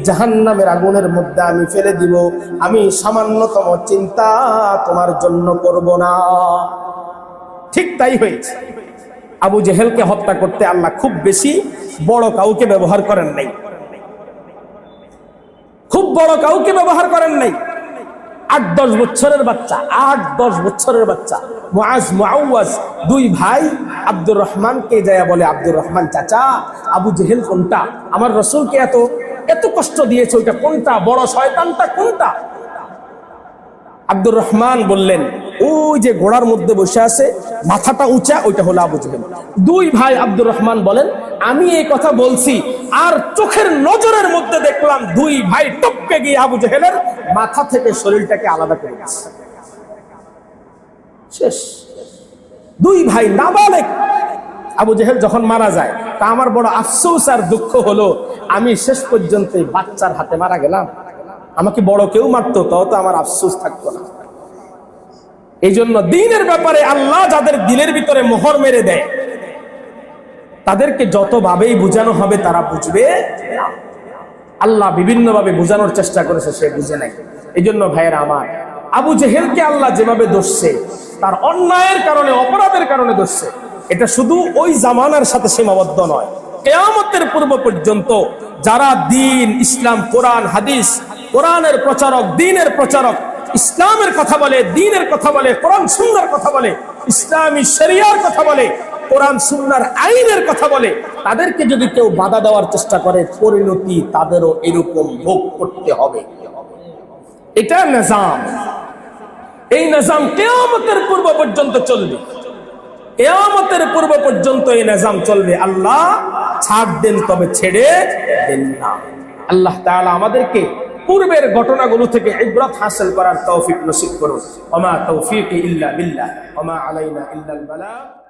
জাহান্নামের আগুনের মধ্যে আমি ফেলে দিব। আমি সামান্যতম চিন্তা তোমার জন্য করব না। ঠিক তাই হয়েছে। আবু জেহেলকে হত্যা করতে আল্লাহ খুব বেশি বড় কাউকে ব্যবহার করেন নাই, খুব বড় কাউকে ব্যবহার করেন নাই। 8-10 বছরের বাচ্চা, 8-10 বছরের বাচ্চা মুআজ মুআওয়াজ, দুই ভাই আব্দুর রহমানকে যায় বলে, আব্দুর রহমান চাচা, আবু জেহেল কোনটা? আমার রাসূলকে এত এত কষ্ট দিয়েছে, ওইটা কোনটা? বড় শয়তানটা কোনটা? আব্দুর রহমান বললেন, ওই যে ঘোড়ার মধ্যে বসে আছে, মাথাটা উঁচা, ওইটা হলো আবু জেহেল। দুই ভাই আব্দুর রহমান বলেন, আমি এই কথা বলছি আর চোখের নজরের মধ্যে দেখলাম দুই ভাই টপকে গিয়ে আবু জেহেলের মাথা থেকে শরীরটাকে আলাদা করে দিচ্ছে। শেষ। দুই ভাই নাবালেগ। আবু জেহেল যখন মারা যায়, তা আমার বড় আফসোস আর দুঃখ হলো, আমি শেষ পর্যন্ত বাচ্চার হাতে মারা গেলাম। আমাকে বড় কেউ মারতো, তাও তো আমার আফসোস থাকতো না। এই জন্য দ্বীনের ব্যাপারে আল্লাহ যাদের দিলের ভিতরে মোহর মেরে দেয়, তাদেরকে যতভাবেই বোঝানো হবে তারা বুঝবে না। আল্লাহ বিভিন্ন ভাবে বোঝানোর চেষ্টা করেছে, সে বুঝে নাই। এই জন্য ভাইয়েরা আমার, আবু জেহেলকে আল্লাহ যেভাবে দোষছে, তার অন্যায়ের কারণে, অপরাধের কারণে দোষছে, এটা শুধু ওই জামানার সাথে সীমাবদ্ধ নয়। কিয়ামতের পূর্ব পর্যন্ত যারা দ্বীন, ইসলাম, কোরআন, হাদিস, কোরআনের প্রচারক, দ্বীনের প্রচারক, ইসলামের কথা বলে, দ্বীনের কথা বলে, কোরআন সুন্নাহর কথা বলে, ইসলামী শরিয়ার কথা বলে, কোরআন সুন্নাহর আইনের কথা বলে, তাদেরকে যদি কেউ বাধা দেওয়ার চেষ্টা করে, পরিণতি তাদেরও এরকম ভোগ করতে হবে। এটা নিজাম। এই নিজাম কিয়ামতের পূর্ব পর্যন্ত চলবে। কিয়ামতের পূর্ব পর্যন্ত এই নিজাম চলবে। আল্লাহ ছাড় দেন, তবে ছেড়ে দেন না। আল্লাহ তাআলা আমাদেরকে পূর্বের ঘটনাগুলো থেকে ইবরাত হাসিল করার তৌফিক নসিব করুন। ওয়া মা তৌফিকি ইল্লা বিল্লাহ ওয়া মা আলাইনা ইল্লাল বালাগ।